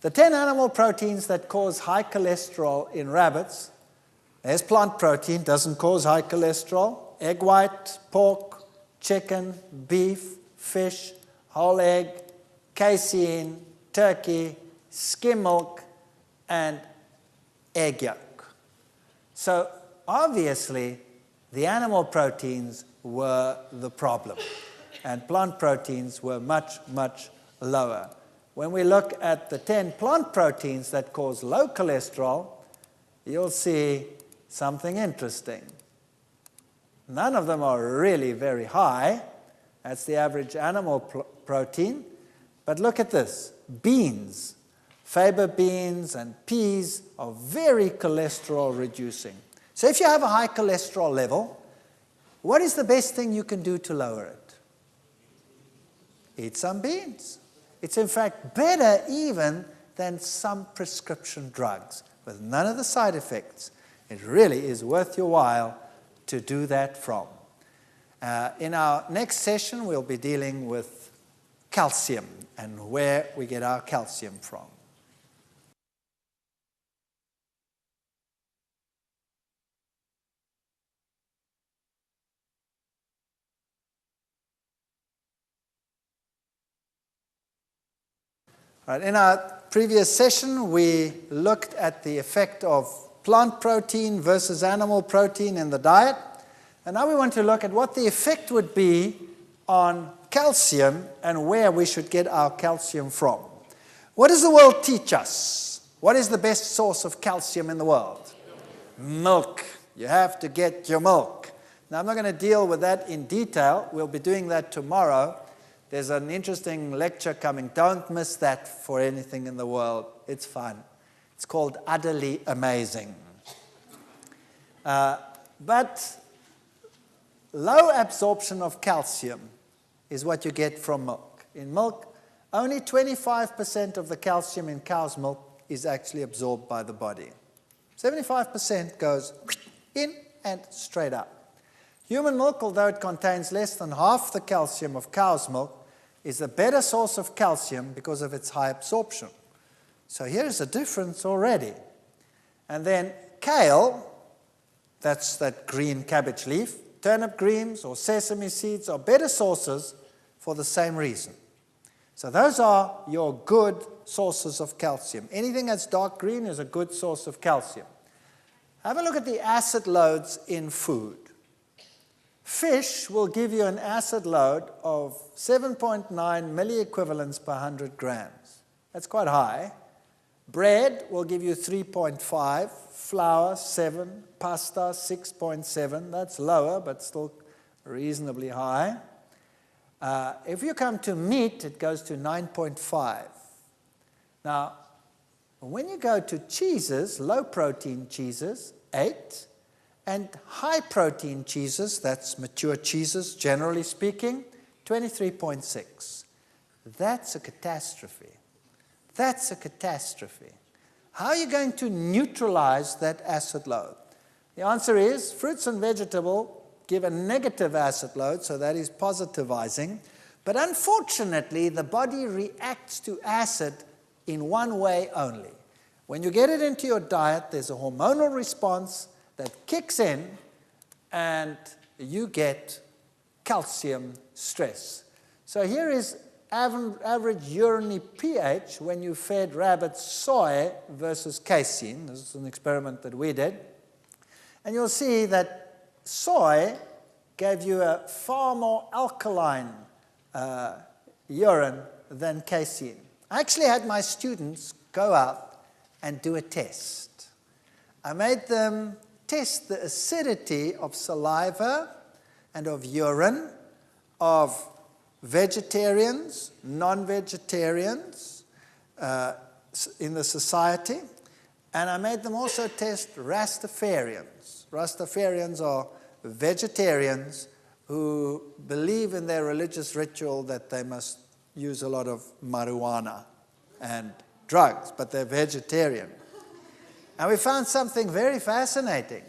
The 10 animal proteins that cause high cholesterol in rabbits, there's plant protein, doesn't cause high cholesterol. Egg white, pork, chicken, beef, fish, whole egg, casein, turkey, skim milk, and egg yolk. So obviously, the animal proteins were the problem, and plant proteins were much, much lower. When we look at the 10 plant proteins that cause low cholesterol, you'll see something interesting. None of them are really very high. That's the average animal protein. But look at this. Beans, faba beans and peas are very cholesterol reducing. So if you have a high cholesterol level, what is the best thing you can do to lower it? Eat some beans. It's in fact better even than some prescription drugs with none of the side effects. It really is worth your while to do that from. In our next session, we'll be dealing with calcium and where we get our calcium from. Right, in our previous session, we looked at the effect of plant protein versus animal protein in the diet. And now we want to look at what the effect would be on calcium and where we should get our calcium from. What does the world teach us? What is the best source of calcium in the world? Milk. You have to get your milk. Now, I'm not going to deal with that in detail. We'll be doing that tomorrow. There's an interesting lecture coming. Don't miss that for anything in the world. It's fun. It's called Utterly Amazing. But low absorption of calcium is what you get from milk. In milk, only 25% of the calcium in cow's milk is actually absorbed by the body. 75% goes in and straight up. Human milk, although it contains less than half the calcium of cow's milk, is a better source of calcium because of its high absorption. So here's a difference already. And then kale, that's that green cabbage leaf, turnip greens or sesame seeds are better sources for the same reason. So those are your good sources of calcium. Anything that's dark green is a good source of calcium. Have a look at the acid loads in food. Fish will give you an acid load of 7.9 milliequivalents per 100 grams. That's quite high. Bread will give you 3.5, flour 7, pasta 6.7. That's lower, but still reasonably high. If you come to meat, it goes to 9.5. Now, when you go to cheeses, low-protein cheeses, 8. And high-protein cheeses, that's mature cheeses, generally speaking, 23.6. That's a catastrophe. That's a catastrophe. How are you going to neutralize that acid load? The answer is fruits and vegetables give a negative acid load, so that is positivizing. But unfortunately, the body reacts to acid in one way only. When you get it into your diet, there's a hormonal response that kicks in, and you get calcium stress. So here is average urinary pH when you fed rabbits soy versus casein. This is an experiment that we did. And you'll see that soy gave you a far more alkaline urine than casein. I actually had my students go out and do a test. I made them test the acidity of saliva and of urine of vegetarians, non-vegetarians in the society, and I made them also test Rastafarians. Rastafarians are vegetarians who believe in their religious ritual that they must use a lot of marijuana and drugs, but they're vegetarian. And we found something very fascinating.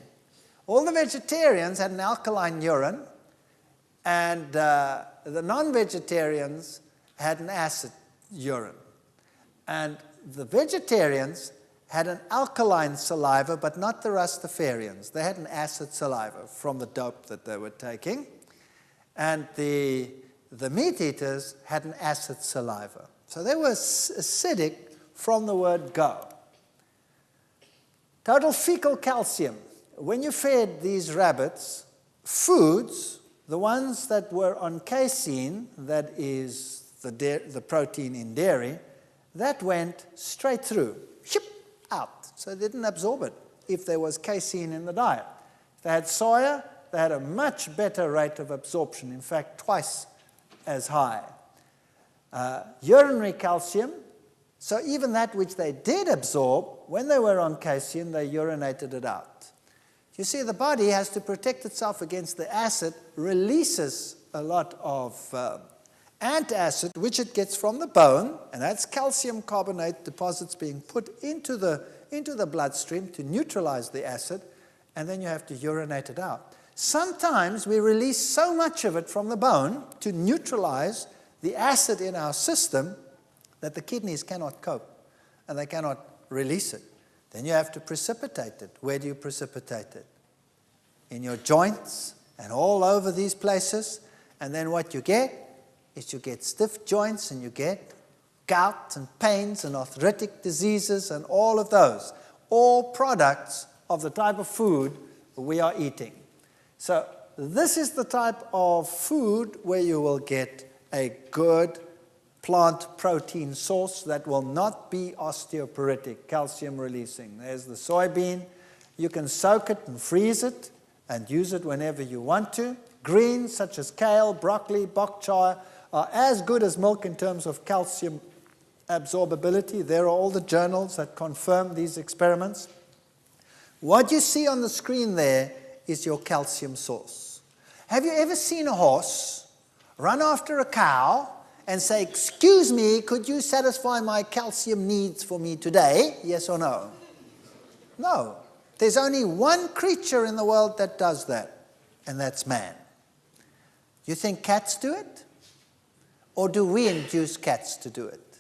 All the vegetarians had an alkaline urine, and the non-vegetarians had an acid urine. And the vegetarians had an alkaline saliva, but not the Rastafarians. They had an acid saliva from the dope that they were taking. And the meat eaters had an acid saliva. So they were acidic from the word go. Total fecal calcium. When you fed these rabbits foods the ones that were on casein, that is the protein in dairy, that went straight through, ship, out. So they didn't absorb it if there was casein in the diet. If they had soya, they had a much better rate of absorption, in fact, twice as high. Urinary calcium, so even that which they did absorb, when they were on casein, they urinated it out. You see, the body has to protect itself against the acid, releases a lot of antacid, which it gets from the bone, and that's calcium carbonate deposits being put into the bloodstream to neutralize the acid, and then you have to urinate it out. Sometimes we release so much of it from the bone to neutralize the acid in our system that the kidneys cannot cope, and they cannot release it. Then you have to precipitate it. Where do you precipitate it? In your joints and all over these places. And then what you get is you get stiff joints, and you get gout and pains and arthritic diseases and all of those. All products of the type of food we are eating. So this is the type of food where you will get a good plant protein source that will not be osteoporotic, calcium releasing. There's the soybean. You can soak it and freeze it and use it whenever you want to. Greens such as kale, broccoli, bok choy are as good as milk in terms of calcium absorbability. There are all the journals that confirm these experiments. What you see on the screen there is your calcium source. Have you ever seen a horse run after a cow and say, "Excuse me, could you satisfy my calcium needs for me today?" Yes or no? No. There's only one creature in the world that does that, and that's man. You think cats do it? Or do we induce cats to do it?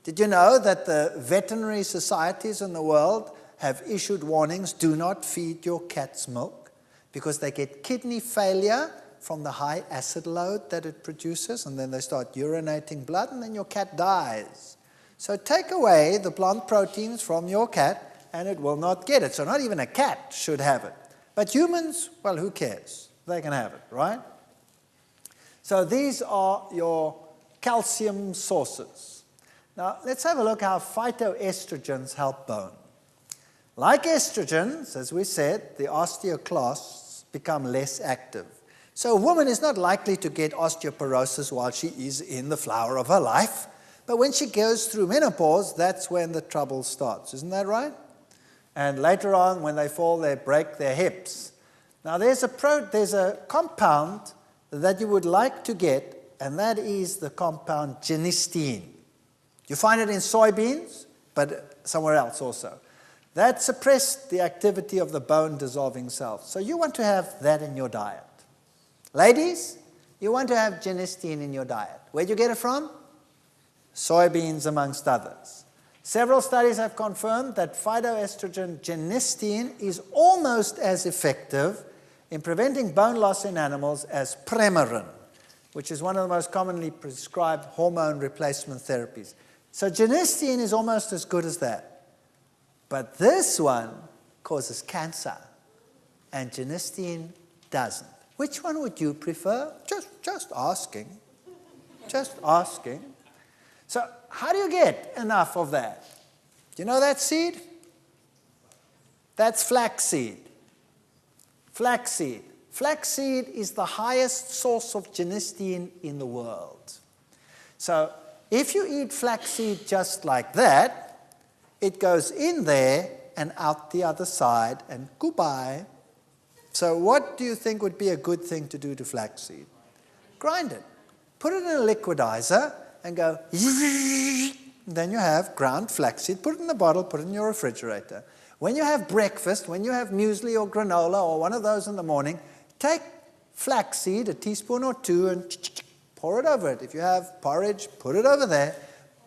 Did you know that the veterinary societies in the world have issued warnings, do not feed your cats milk, because they get kidney failure from the high acid load that it produces, and then they start urinating blood, and then your cat dies. So take away the plant proteins from your cat, and it will not get it. So not even a cat should have it. But humans, well, who cares? They can have it, right? So these are your calcium sources. Now, let's have a look how phytoestrogens help bone. Like estrogens, as we said, the osteoclasts become less active. So a woman is not likely to get osteoporosis while she is in the flower of her life. But when she goes through menopause, that's when the trouble starts. Isn't that right? And later on, when they fall, they break their hips. Now, there's a compound that you would like to get, and that is the compound genistein. You find it in soybeans, but somewhere else also. That suppressed the activity of the bone-dissolving cells. So you want to have that in your diet. Ladies, you want to have genistein in your diet. Where'd you get it from? Soybeans, amongst others. Several studies have confirmed that phytoestrogen genistein is almost as effective in preventing bone loss in animals as Premarin, which is one of the most commonly prescribed hormone replacement therapies. So genistein is almost as good as that. But this one causes cancer, and genistein doesn't. Which one would you prefer? Just asking. Just asking. So how do you get enough of that? Do you know that seed? That's flaxseed. Flaxseed. Flaxseed is the highest source of genistein in the world. So if you eat flaxseed just like that, it goes in there and out the other side, and goodbye. So what do you think would be a good thing to do to flaxseed? Grind it. Put it in a liquidizer and go, then you have ground flaxseed. Put it in a bottle, put it in your refrigerator. When you have breakfast, when you have muesli or granola or one of those in the morning, take flaxseed, a teaspoon or two, and pour it over it. If you have porridge, put it over there.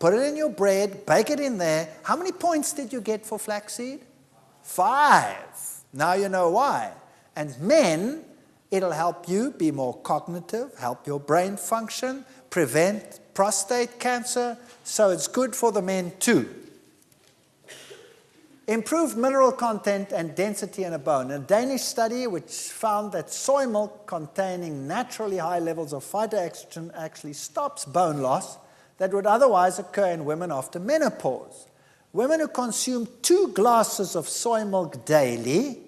Put it in your bread, bake it in there. How many points did you get for flaxseed? 5. Now you know why. And men, it'll help you be more cognitive, help your brain function, prevent prostate cancer. So it's good for the men too. Improved mineral content and density in a bone. A Danish study which found that soy milk containing naturally high levels of phytoestrogen actually stops bone loss that would otherwise occur in women after menopause. Women who consume 2 glasses of soy milk daily,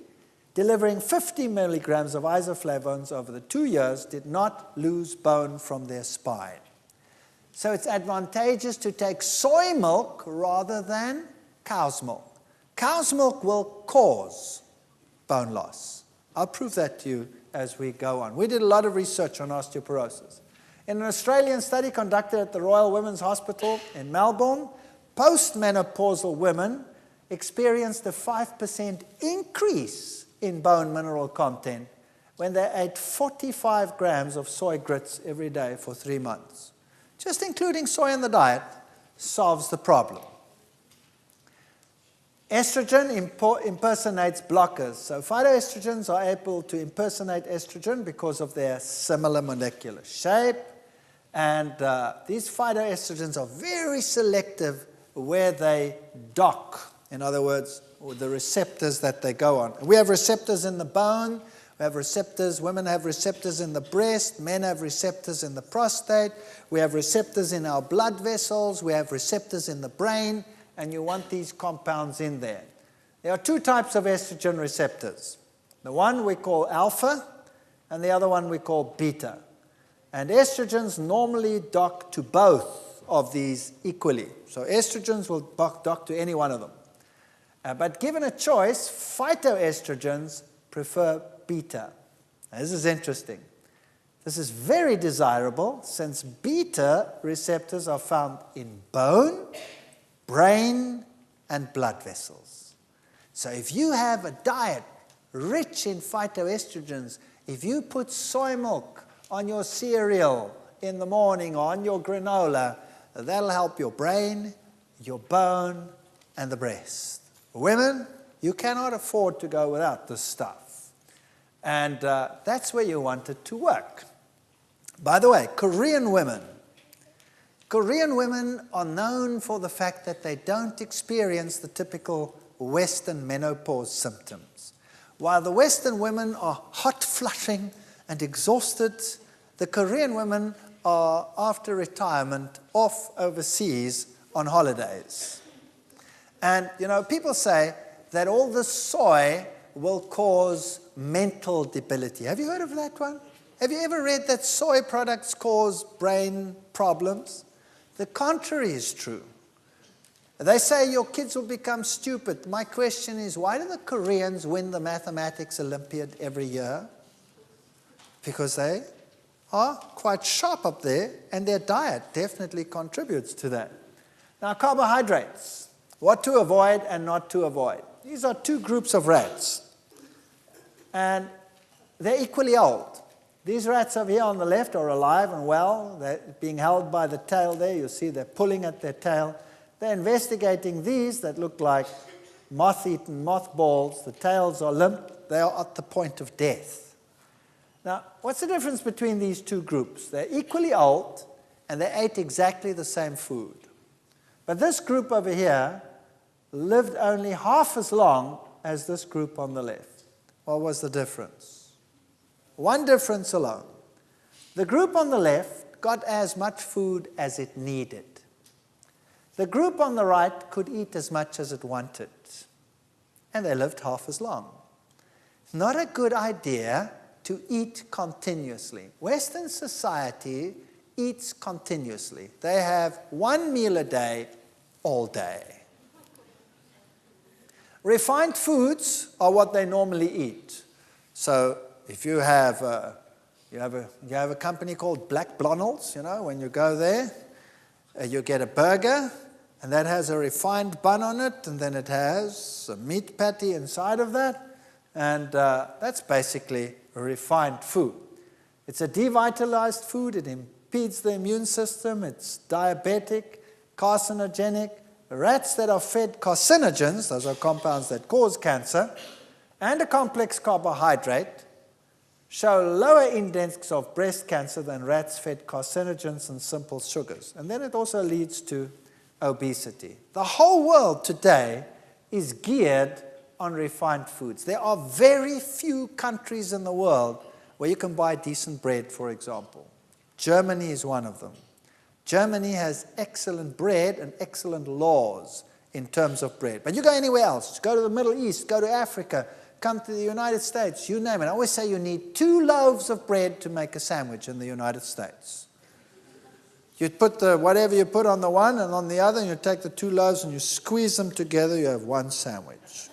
delivering 50 milligrams of isoflavones over the 2 years, did not lose bone from their spine. So it's advantageous to take soy milk rather than cow's milk. Cow's milk will cause bone loss. I'll prove that to you as we go on. We did a lot of research on osteoporosis. In an Australian study conducted at the Royal Women's Hospital in Melbourne, postmenopausal women experienced a 5% increase in bone mineral content when they ate 45 grams of soy grits every day for 3 months. Just including soy in the diet solves the problem. Estrogen impersonates blockers. So phytoestrogens are able to impersonate estrogen because of their similar molecular shape. And these phytoestrogens are very selective where they dock. In other words, the receptors that they go on. We have receptors in the bone. We have receptors, women have receptors in the breast, men have receptors in the prostate. We have receptors in our blood vessels. We have receptors in the brain. And you want these compounds in there. There are 2 types of estrogen receptors. The one we call alpha, and the other one we call beta. And estrogens normally dock to both of these equally. So estrogens will dock to any one of them. But given a choice, phytoestrogens prefer beta. Now, this is interesting. This is very desirable since beta receptors are found in bone, brain, and blood vessels. So if you have a diet rich in phytoestrogens, if you put soy milk on your cereal in the morning or on your granola, that'll help your brain, your bone, and the breast. Women, you cannot afford to go without this stuff. And that's where you want it to work. By the way, Korean women are known for the fact that they don't experience the typical Western menopause symptoms. While the Western women are hot flushing and exhausted, the Korean women are, after retirement, off overseas on holidays. And, you know, people say that all the soy will cause mental debility. Have you heard of that one? Have you ever read that soy products cause brain problems? The contrary is true. They say your kids will become stupid. My question is, why do the Koreans win the mathematics Olympiad every year? Because they are quite sharp up there, and their diet definitely contributes to that. Now, carbohydrates, what to avoid and not to avoid. These are 2 groups of rats, and they're equally old. These rats over here on the left are alive and well. They're being held by the tail there. You see they're pulling at their tail. They're investigating these that look like moth-eaten mothballs. The tails are limp. They are at the point of death. Now, what's the difference between these 2 groups? They're equally old, and they ate exactly the same food. But this group over here lived only half as long as this group on the left. What was the difference? One difference alone. The group on the left got as much food as it needed. The group on the right could eat as much as it wanted. And they lived half as long. Not a good idea to eat continuously. Western society eats continuously. They have 1 meal a day, all day. Refined foods are what they normally eat. So if you have a company called Black Blondel's, you know, when you go there, you get a burger, and that has a refined bun on it, and then it has a meat patty inside of that, and that's basically a refined food. It's a devitalized food. It impedes the immune system. It's diabetic, carcinogenic. Rats that are fed carcinogens, those are compounds that cause cancer, and a complex carbohydrate, show lower index of breast cancer than rats fed carcinogens and simple sugars. And then it also leads to obesity. The whole world today is geared on refined foods. There are very few countries in the world where you can buy decent bread, for example. Germany is one of them. Germany has excellent bread and excellent laws in terms of bread. But you go anywhere else, go to the Middle East, go to Africa, come to the United States, you name it. I always say you need 2 loaves of bread to make a sandwich in the United States. You put whatever you put on the one and on the other, and you take the 2 loaves and you squeeze them together, you have one sandwich.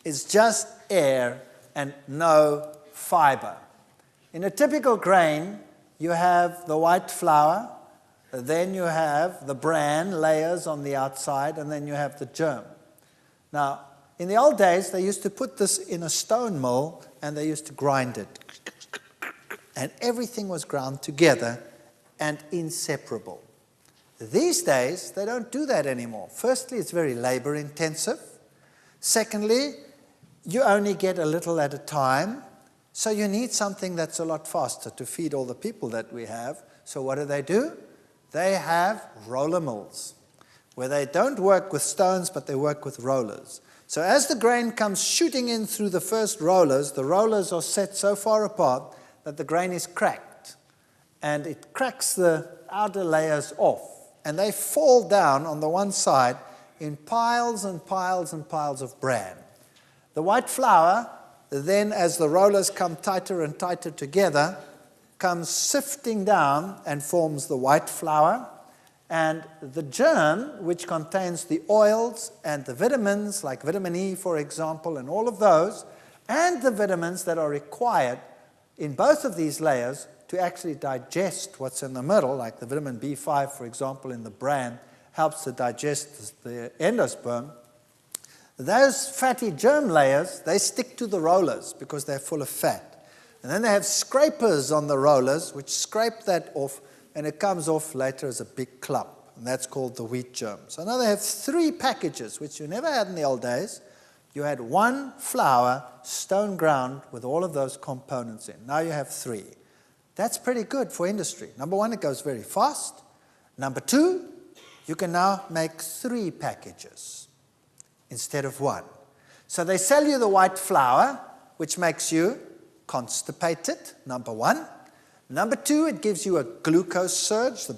It's just air and no fiber. In a typical grain, you have the white flour, then you have the bran layers on the outside, and then you have the germ. Now, in the old days, they used to put this in a stone mill, and they used to grind it. And everything was ground together and inseparable. These days, they don't do that anymore. Firstly, it's very labor intensive. Secondly, you only get a little at a time, so you need something that's a lot faster to feed all the people that we have. So what do? They have roller mills, where they don't work with stones, but they work with rollers. So as the grain comes shooting in through the first rollers, the rollers are set so far apart that the grain is cracked. And it cracks the outer layers off. And they fall down on the one side in piles and piles and piles of bran. The white flour, then as the rollers come tighter and tighter together, comes sifting down and forms the white flour. And the germ, which contains the oils and the vitamins, like vitamin E, for example, and all of those, and the vitamins that are required in both of these layers to actually digest what's in the middle, like the vitamin B5, for example, in the bran, helps to digest the endosperm. Those fatty germ layers, they stick to the rollers because they're full of fat. And then they have scrapers on the rollers, which scrape that off, and it comes off later as a big clump. And that's called the wheat germ. So now they have 3 packages, which you never had in the old days. You had 1 flour, stone ground, with all of those components in. Now you have 3. That's pretty good for industry. Number 1, it goes very fast. Number 2, you can now make 3 packages instead of 1. So they sell you the white flour, which makes you constipated, number 1. Number 2, it gives you a glucose surge. The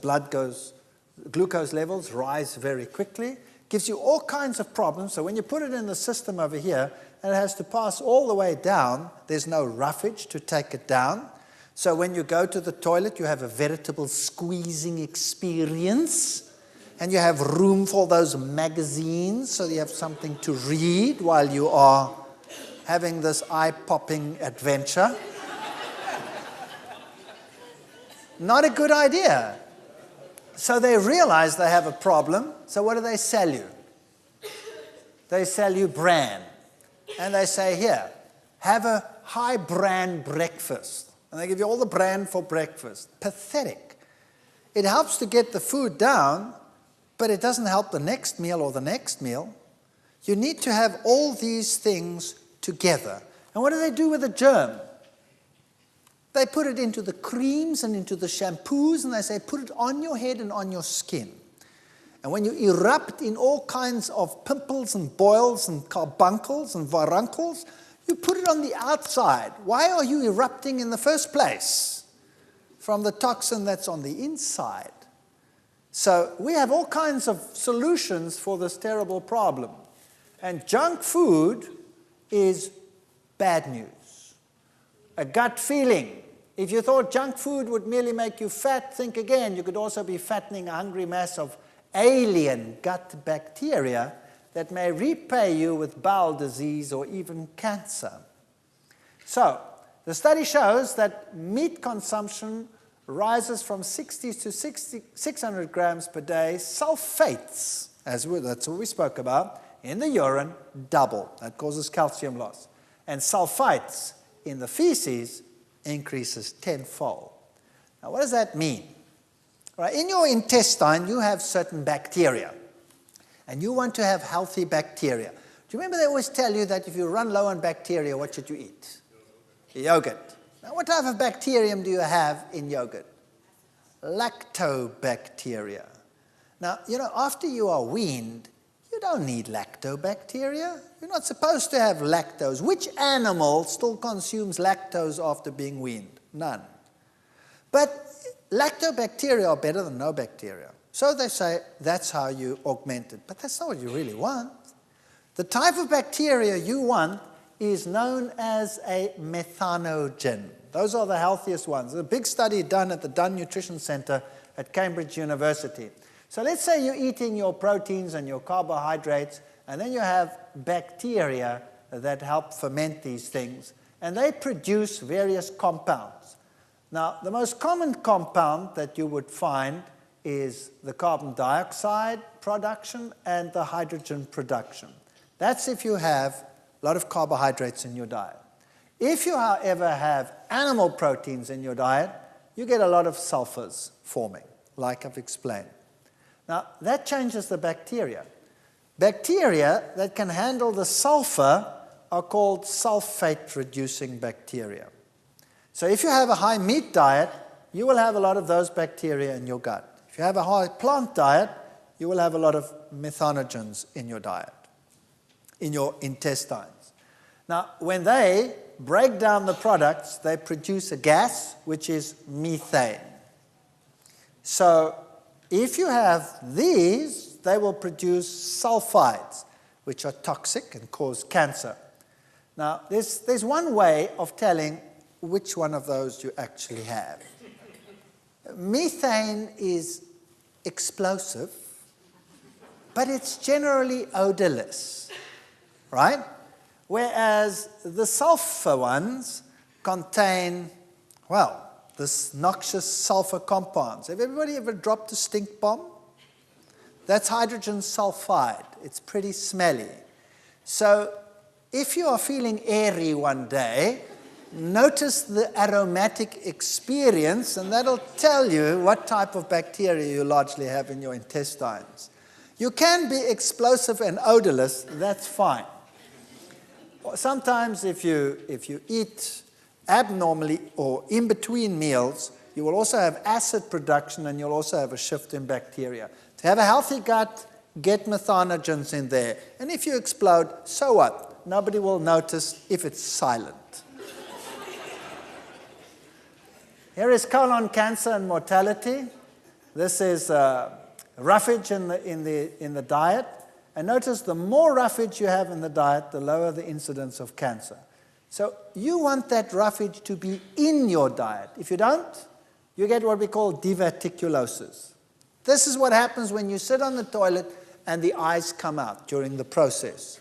glucose levels rise very quickly. Gives you all kinds of problems. So when you put it in the system over here, and it has to pass all the way down, there's no roughage to take it down. So when you go to the toilet, you have a veritable squeezing experience. And you have room for those magazines, so you have something to read while you are having this eye-popping adventure. Not a good idea. So they realize they have a problem, so what do they sell you? They sell you bran. And they say, here, have a high bran breakfast. And they give you all the bran for breakfast. Pathetic. It helps to get the food down, but it doesn't help the next meal or the next meal. You need to have all these things together. And what do they do with the germ? They put it into the creams and into the shampoos, and they say, put it on your head and on your skin. And when you erupt in all kinds of pimples and boils and carbuncles and varuncles, you put it on the outside. Why are you erupting in the first place? From the toxin that's on the inside. So we have all kinds of solutions for this terrible problem. And junk food is bad news. A gut feeling. If you thought junk food would merely make you fat, think again. You could also be fattening a hungry mass of alien gut bacteria that may repay you with bowel disease or even cancer. So, the study shows that meat consumption rises from 60 to 600 grams per day. Sulfates, that's what we spoke about, in the urine, double. That causes calcium loss. And sulfites in the feces increases tenfold. Now, what does that mean? Right, in your intestine, you have certain bacteria. And you want to have healthy bacteria. Do you remember they always tell you that if you run low on bacteria, what should you eat? Yogurt. Now, what type of bacterium do you have in yogurt? Lactobacteria. Now, after you are weaned, you don't need lactobacteria. You're not supposed to have lactose. Which animal still consumes lactose after being weaned? None. But lactobacteria are better than no bacteria. So they say that's how you augment it. But that's not what you really want. The type of bacteria you want is known as a methanogen. Those are the healthiest ones. There's a big study done at the Dunn Nutrition Center at Cambridge University. So let's say you're eating your proteins and your carbohydrates, and then you have bacteria that help ferment these things, and they produce various compounds. Now, the most common compound that you would find is the carbon dioxide production and the hydrogen production. That's if you have a lot of carbohydrates in your diet. If you, however, have animal proteins in your diet, you get a lot of sulfurs forming, like I've explained. Now, that changes the bacteria. Bacteria that can handle the sulfur are called sulfate-reducing bacteria. So if you have a high meat diet, you will have a lot of those bacteria in your gut. If you have a high plant diet, you will have a lot of methanogens in your diet, in your intestines. Now, when they break down the products, they produce a gas, which is methane. So if you have these, they will produce sulfides, which are toxic and cause cancer. Now, there's one way of telling which one of those you actually have. Methane is explosive, but it's generally odorless, right? Whereas the sulfur ones contain, well, this noxious sulfur compounds. Have everybody ever dropped a stink bomb? That's hydrogen sulfide. It's pretty smelly. So if you are feeling airy one day, notice the aromatic experience, and that'll tell you what type of bacteria you largely have in your intestines. You can be explosive and odorless, that's fine. Sometimes if you eat abnormally or in between meals, you will also have acid production and you'll also have a shift in bacteria. To have a healthy gut, get methanogens in there. And if you explode, so what? Nobody will notice if it's silent. Here is colon cancer and mortality. This is roughage in the diet. And notice the more roughage you have in the diet, the lower the incidence of cancer. So you want that roughage to be in your diet. If you don't, you get what we call diverticulosis. This is what happens when you sit on the toilet and the eyes come out during the process.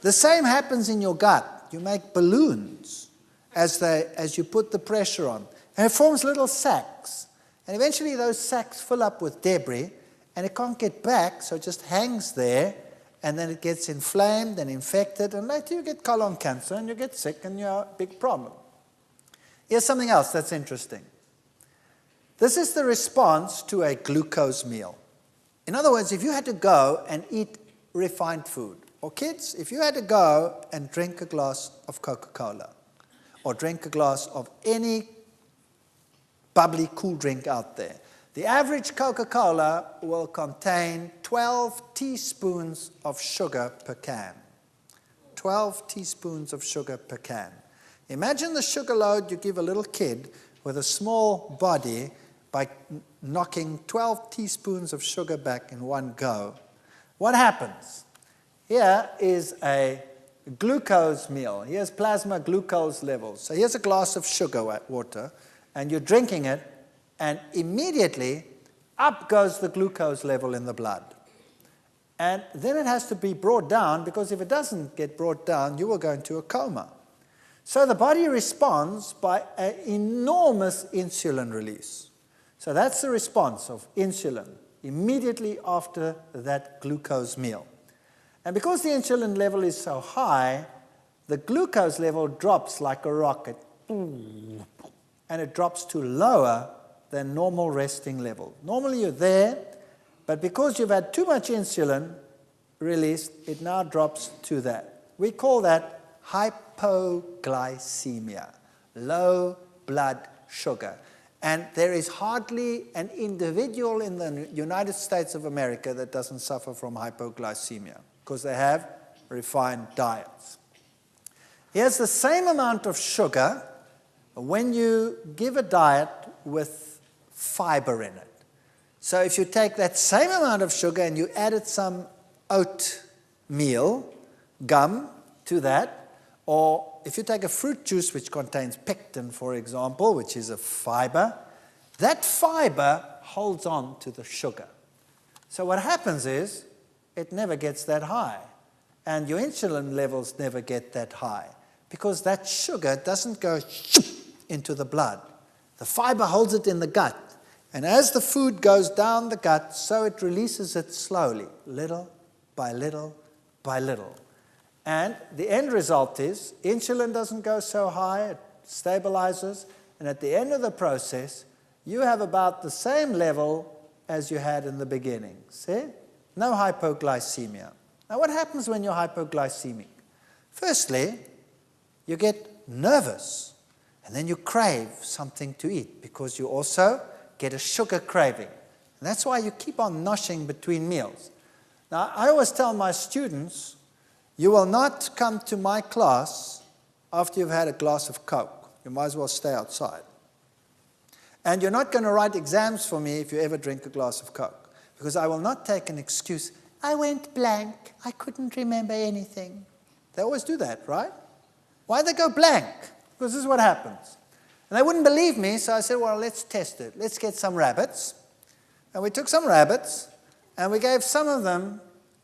The same happens in your gut. You make balloons as you put the pressure on. And it forms little sacs. And eventually those sacs fill up with debris, and it can't get back, so it just hangs there, and then it gets inflamed and infected, and later you get colon cancer, and you get sick, and you're a big problem. Here's something else that's interesting. This is the response to a glucose meal. In other words, if you had to go and eat refined food, or kids, if you had to go and drink a glass of Coca-Cola, or drink a glass of any bubbly cool drink out there, the average Coca-Cola will contain 12 teaspoons of sugar per can. 12 teaspoons of sugar per can. Imagine the sugar load you give a little kid with a small body by knocking 12 teaspoons of sugar back in one go. What happens? Here is a glucose meal. Here's plasma glucose levels. So here's a glass of sugar water, and you're drinking it, and immediately up goes the glucose level in the blood. And then it has to be brought down, because if it doesn't get brought down, you will go into a coma. So the body responds by an enormous insulin release. So that's the response of insulin immediately after that glucose meal. And because the insulin level is so high, the glucose level drops like a rocket, and it drops to lower than normal resting level. Normally you're there, but because you've had too much insulin released, it now drops to that. We call that hypoglycemia, low blood sugar. And there is hardly an individual in the United States of America that doesn't suffer from hypoglycemia because they have refined diets. Here's the same amount of sugar when you give a diet with fiber in it. So if you take that same amount of sugar and you added some oatmeal, gum, to that, or if you take a fruit juice which contains pectin, for example, which is a fiber, that fiber holds on to the sugar. So what happens is it never gets that high, and your insulin levels never get that high because that sugar doesn't go into the blood. The fiber holds it in the gut, and as the food goes down the gut, so it releases it slowly, little by little by little. And the end result is insulin doesn't go so high, it stabilizes, and at the end of the process, you have about the same level as you had in the beginning. See? No hypoglycemia. Now, what happens when you're hypoglycemic? Firstly, you get nervous, and then you crave something to eat because you also get a sugar craving. And that's why you keep on noshing between meals. Now, I always tell my students, you will not come to my class after you've had a glass of Coke. You might as well stay outside. And you're not going to write exams for me if you ever drink a glass of Coke, because I will not take an excuse. I went blank. I couldn't remember anything. They always do that, right? Why they go blank? Because this is what happens. And they wouldn't believe me, so I said, well, let's test it. Let's get some rabbits. And we took some rabbits, and we gave some of them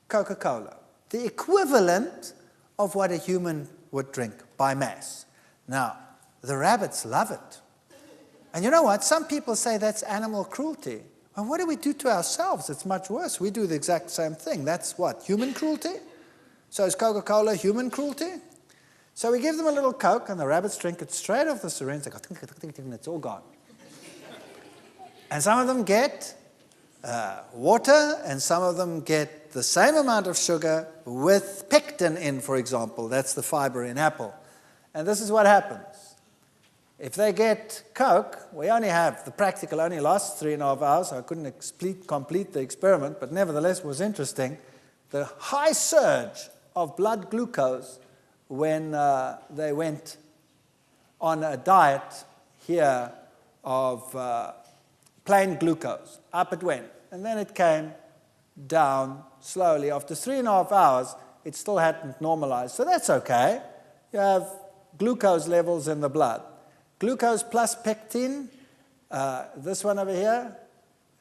Coca-Cola, the equivalent of what a human would drink by mass. Now, the rabbits love it. And you know what? Some people say that's animal cruelty. Well, what do we do to ourselves? It's much worse. We do the exact same thing. That's what? Human cruelty? So is Coca-Cola human cruelty? So we give them a little Coke, and the rabbits drink it straight off the syringe. They go, tink, tink, tink, tink, it's all gone. And some of them get water, and some of them get the same amount of sugar with pectin in, for example. That's the fiber in apple. And this is what happens. If they get Coke, we only have, the practical only lasts 3.5 hours, so I couldn't complete the experiment, but nevertheless was interesting. The high surge of blood glucose when they went on a diet here of plain glucose. Up it went. And then it came down slowly. After 3.5 hours, it still hadn't normalized. So that's okay. You have glucose levels in the blood. Glucose plus pectin, this one over here,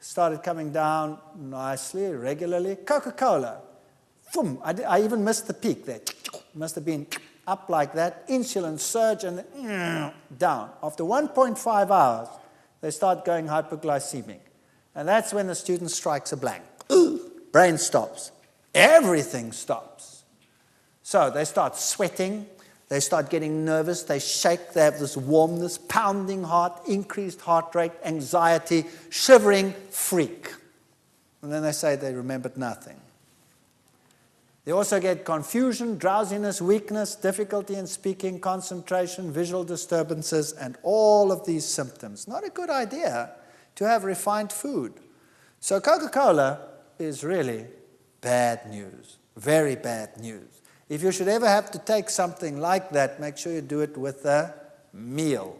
started coming down nicely, regularly. Coca-Cola, boom, I even missed the peak there. Must have been up like that. Insulin surge and then down. After 1.5 hours, they start going hypoglycemic. And that's when the student strikes a blank. Brain stops. Everything stops. So they start sweating. They start getting nervous. They shake. They have this warmness, pounding heart, increased heart rate, anxiety, shivering, freak. And then they say they remembered nothing. They also get confusion, drowsiness, weakness, difficulty in speaking, concentration, visual disturbances, and all of these symptoms. Not a good idea to have refined food. So Coca-Cola is really bad news, very bad news. If you should ever have to take something like that, make sure you do it with a meal.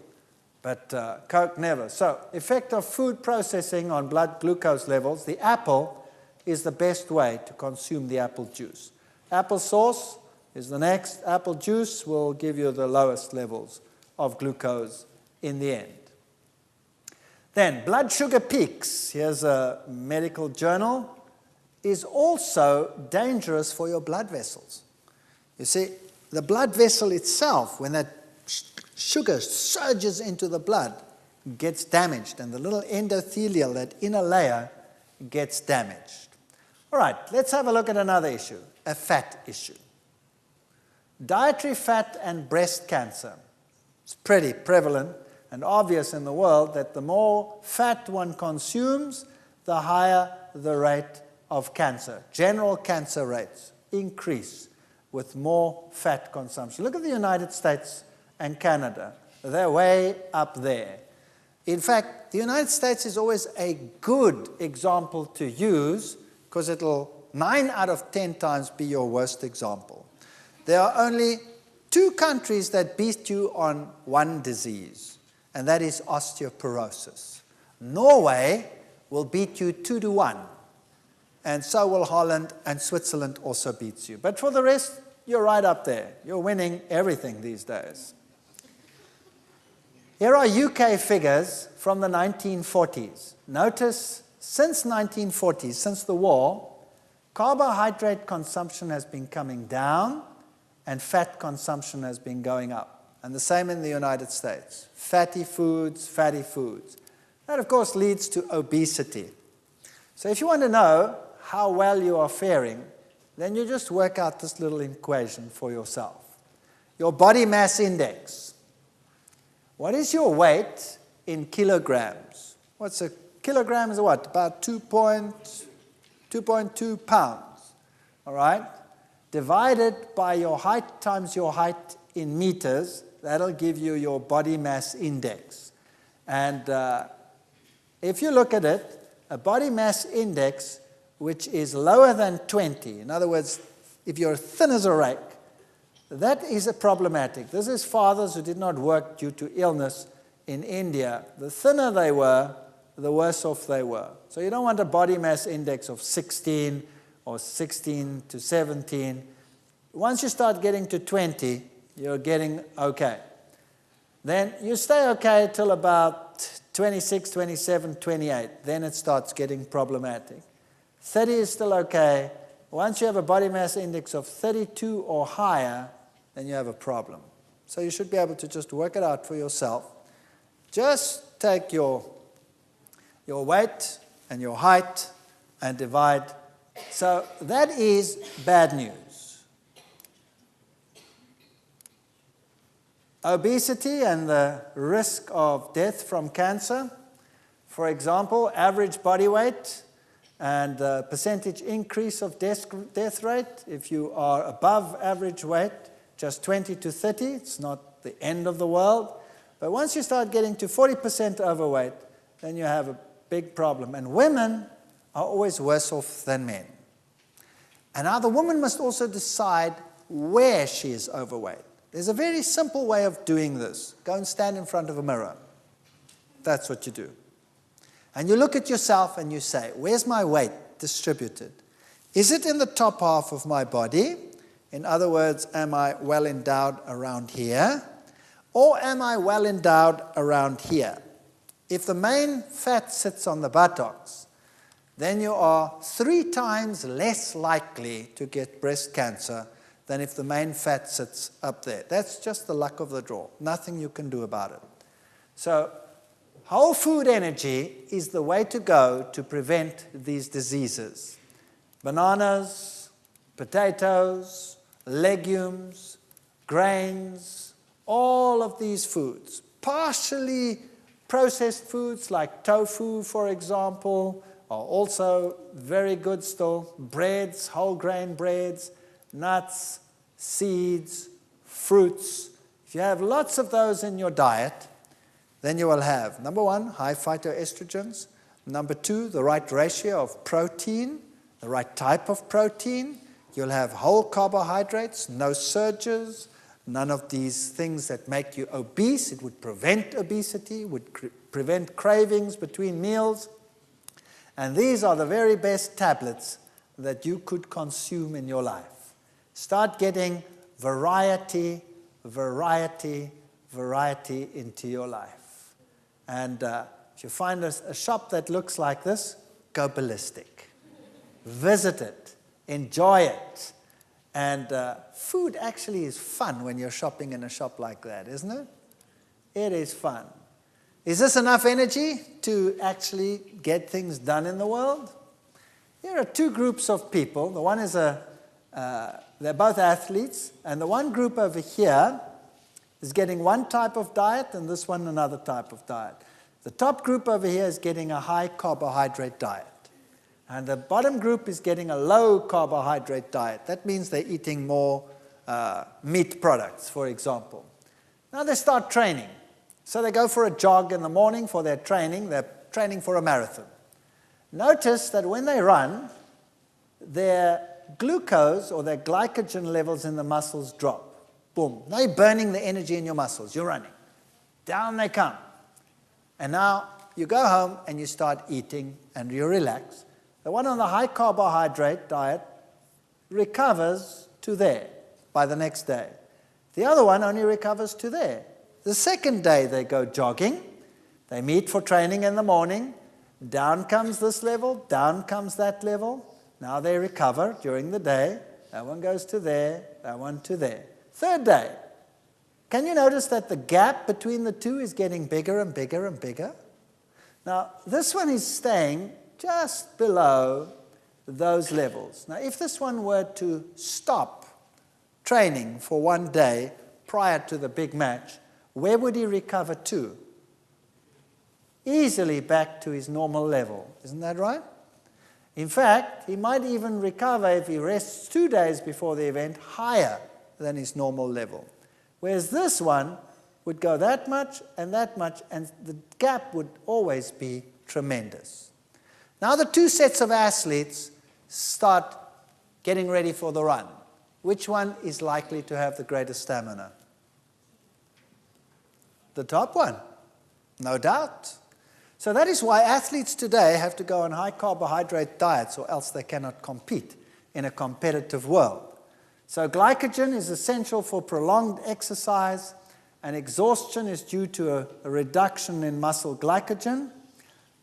But Coke never. So, effect of food processing on blood glucose levels. The apple is the best way to consume the apple juice. Apple sauce is the next. Apple juice will give you the lowest levels of glucose in the end. Then, blood sugar peaks. Here's a medical journal. Is also dangerous for your blood vessels. You see, the blood vessel itself, when that sugar surges into the blood, gets damaged, and the little endothelial, that inner layer, gets damaged. All right, let's have a look at another issue, a fat issue. Dietary fat and breast cancer. It's pretty prevalent and obvious in the world that the more fat one consumes, the higher the rate of cancer. General cancer rates increase with more fat consumption. Look at the United States and Canada. They're way up there. In fact, the United States is always a good example to use because it'll 9 out of 10 times be your worst example. There are only 2 countries that beat you on one disease, and that is osteoporosis. Norway will beat you 2-1, and so will Holland, and Switzerland also beats you. But for the rest, you're right up there. You're winning everything these days. Here are UK figures from the 1940s. Notice, since 1940s, since the war, carbohydrate consumption has been coming down and fat consumption has been going up. And the same in the United States. Fatty foods, fatty foods. That, of course, leads to obesity. So if you want to know how well you are faring, then you just work out this little equation for yourself. Your body mass index. What is your weight in kilograms? What's a kilogram is what? About 2.2 pounds. All right? Divided by your height times your height in meters, that'll give you your body mass index. And if you look at it, a body mass index which is lower than 20, in other words, if you're thin as a rake, that is problematic. This is fathers who did not work due to illness in India. The thinner they were, the worse off they were. So you don't want a body mass index of 16 or 16 to 17. Once you start getting to 20, you're getting okay. Then you stay okay till about 26, 27, 28. Then it starts getting problematic. 30 is still okay. Once you have a body mass index of 32 or higher, then you have a problem. So you should be able to just work it out for yourself. Just take your weight and your height and divide. So that is bad news. Obesity and the risk of death from cancer. For example, average body weight and the percentage increase of death rate. If you are above average weight, just 20 to 30, it's not the end of the world. But once you start getting to 40% overweight, then you have a big problem. And women are always worse off than men. And now the woman must also decide where she is overweight. There's a very simple way of doing this. Go and stand in front of a mirror. That's what you do. And you look at yourself and you say, where's my weight distributed? Is it in the top half of my body? In other words, am I well endowed around here? Or am I well endowed around here? If the main fat sits on the buttocks, then you are 3 times less likely to get breast cancer than if the main fat sits up there. That's just the luck of the draw. Nothing you can do about it. So whole food energy is the way to go to prevent these diseases. Bananas, potatoes, legumes, grains, all of these foods. Partially processed foods like tofu, for example, are also very good still. Breads, whole grain breads, nuts, seeds, fruits. If you have lots of those in your diet, then you will have, number 1, high phytoestrogens. Number 2, the right ratio of protein, the right type of protein. You'll have whole carbohydrates, no surges, none of these things that make you obese. It would prevent obesity, would prevent cravings between meals. And these are the very best tablets that you could consume in your life. Start getting variety, variety, variety into your life. And if you find a shop that looks like this, go ballistic. Visit it. Enjoy it. And food actually is fun when you're shopping in a shop like that, isn't it? It is fun. Is this enough energy to actually get things done in the world? Here are 2 groups of people. The one is they're both athletes, and the one group over here is getting one type of diet, and this one another type of diet. The top group over here is getting a high carbohydrate diet. And the bottom group is getting a low carbohydrate diet. That means they're eating more meat products, for example. Now they start training. So they go for a jog in the morning for their training. They're training for a marathon. Notice that when they run, their glucose or their glycogen levels in the muscles drop. Boom. Now you're burning the energy in your muscles. You're running. Down they come. And now you go home and you start eating and you relax. The one on the high carbohydrate diet recovers to there by the next day. The other one only recovers to there. The second day they go jogging. They meet for training in the morning. Down comes this level, down comes that level. Now they recover during the day. That one goes to there, that one to there. Third day. Can you notice that the gap between the two is getting bigger and bigger and bigger? Now, this one is staying just below those levels. Now, if this one were to stop training for one day prior to the big match, where would he recover to? Easily back to his normal level. Isn't that right? In fact, he might even recover if he rests 2 days before the event higher than his normal level. Whereas this one would go that much, and the gap would always be tremendous. Now the two sets of athletes start getting ready for the run. Which one is likely to have the greatest stamina? The top one, no doubt. So that is why athletes today have to go on high carbohydrate diets, or else they cannot compete in a competitive world. So glycogen is essential for prolonged exercise, and exhaustion is due to a reduction in muscle glycogen.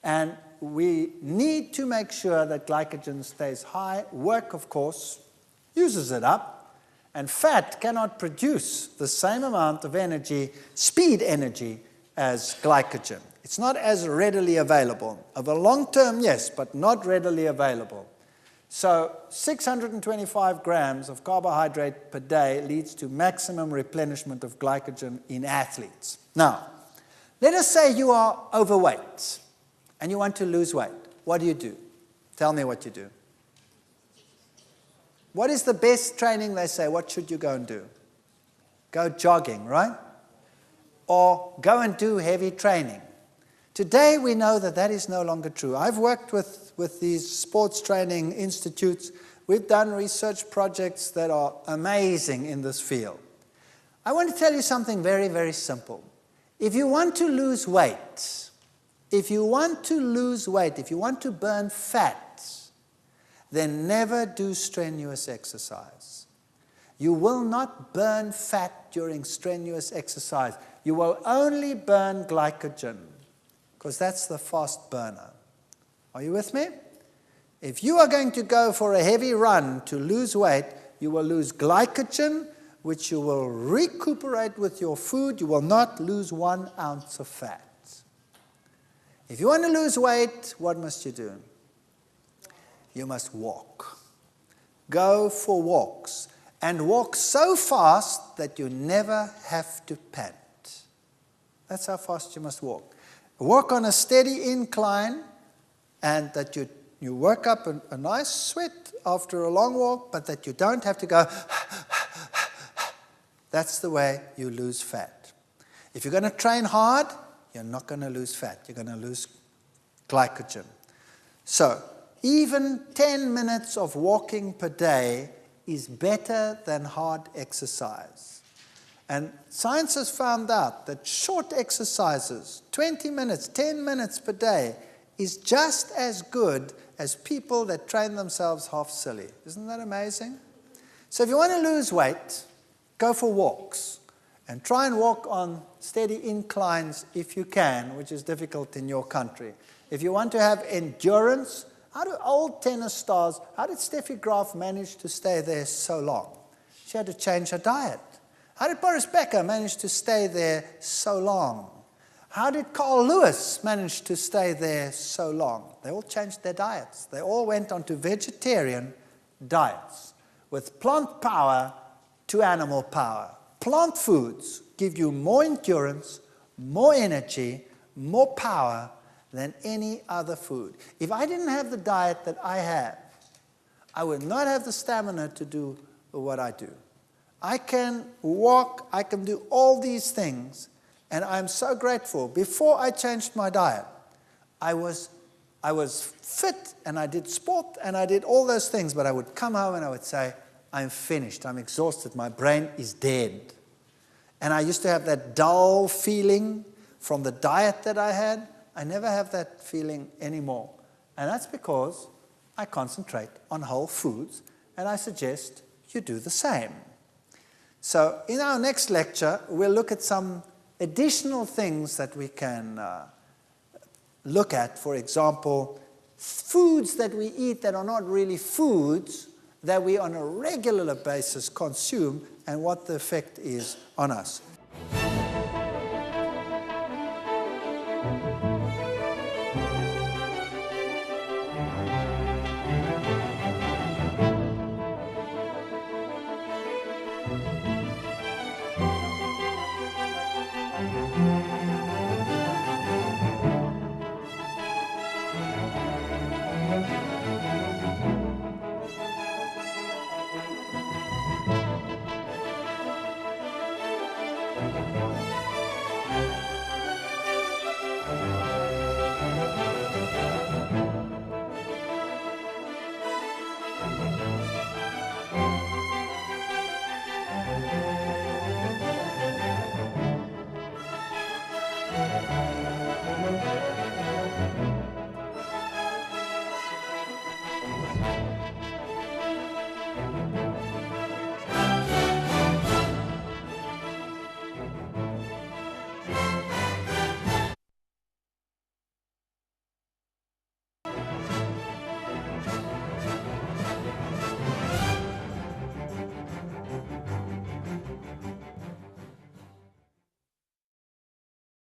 And we need to make sure that glycogen stays high. Work, of course, uses it up. And fat cannot produce the same amount of energy, speed energy, as glycogen. It's not as readily available. Over long term, yes, but not readily available. So 625 grams of carbohydrate per day leads to maximum replenishment of glycogen in athletes. Now, let us say you are overweight and you want to lose weight. What do you do? Tell me what you do. What is the best training, they say? What should you go and do? Go jogging, right? Or go and do heavy training. Today we know that that is no longer true. I've worked with these sports training institutes. We've done research projects that are amazing in this field. I want to tell you something very, very simple. If you want to lose weight, if you want to burn fat, then never do strenuous exercise. You will not burn fat during strenuous exercise. You will only burn glycogen, because that's the fast burner. Are you with me? If you are going to go for a heavy run to lose weight, you will lose glycogen, which you will recuperate with your food. You will not lose 1 ounce of fat. If you want to lose weight, what must you do? You must walk. Go for walks. And walk so fast that you never have to pant. That's how fast you must walk. Walk on a steady incline, and that you work up a nice sweat after a long walk, but that you don't have to go. That's the way you lose fat. If you're going to train hard, you're not going to lose fat. You're going to lose glycogen. So, even 10 minutes of walking per day is better than hard exercise. And science has found out that short exercises, 20 minutes, 10 minutes per day, is just as good as people that train themselves half silly. Isn't that amazing? So if you want to lose weight, go for walks. And try and walk on steady inclines if you can, which is difficult in your country. If you want to have endurance, how do old tennis stars, how did Steffi Graf manage to stay there so long? She had to change her diet. How did Boris Becker manage to stay there so long? How did Carl Lewis manage to stay there so long? They all changed their diets. They all went on to vegetarian diets with plant power to animal power. Plant foods give you more endurance, more energy, more power than any other food. If I didn't have the diet that I have, I would not have the stamina to do what I do. I can walk, I can do all these things, And I'm so grateful. Before I changed my diet, I was fit and I did sport and I did all those things, but I would come home and I would say, I'm finished, I'm exhausted, my brain is dead. And I used to have that dull feeling from the diet that I had. I never have that feeling anymore. And that's because I concentrate on whole foods, and I suggest you do the same. So in our next lecture, we'll look at some additional things that we can look at. For example, foods that we eat that are not really foods that we on a regular basis consume and what the effect is on us.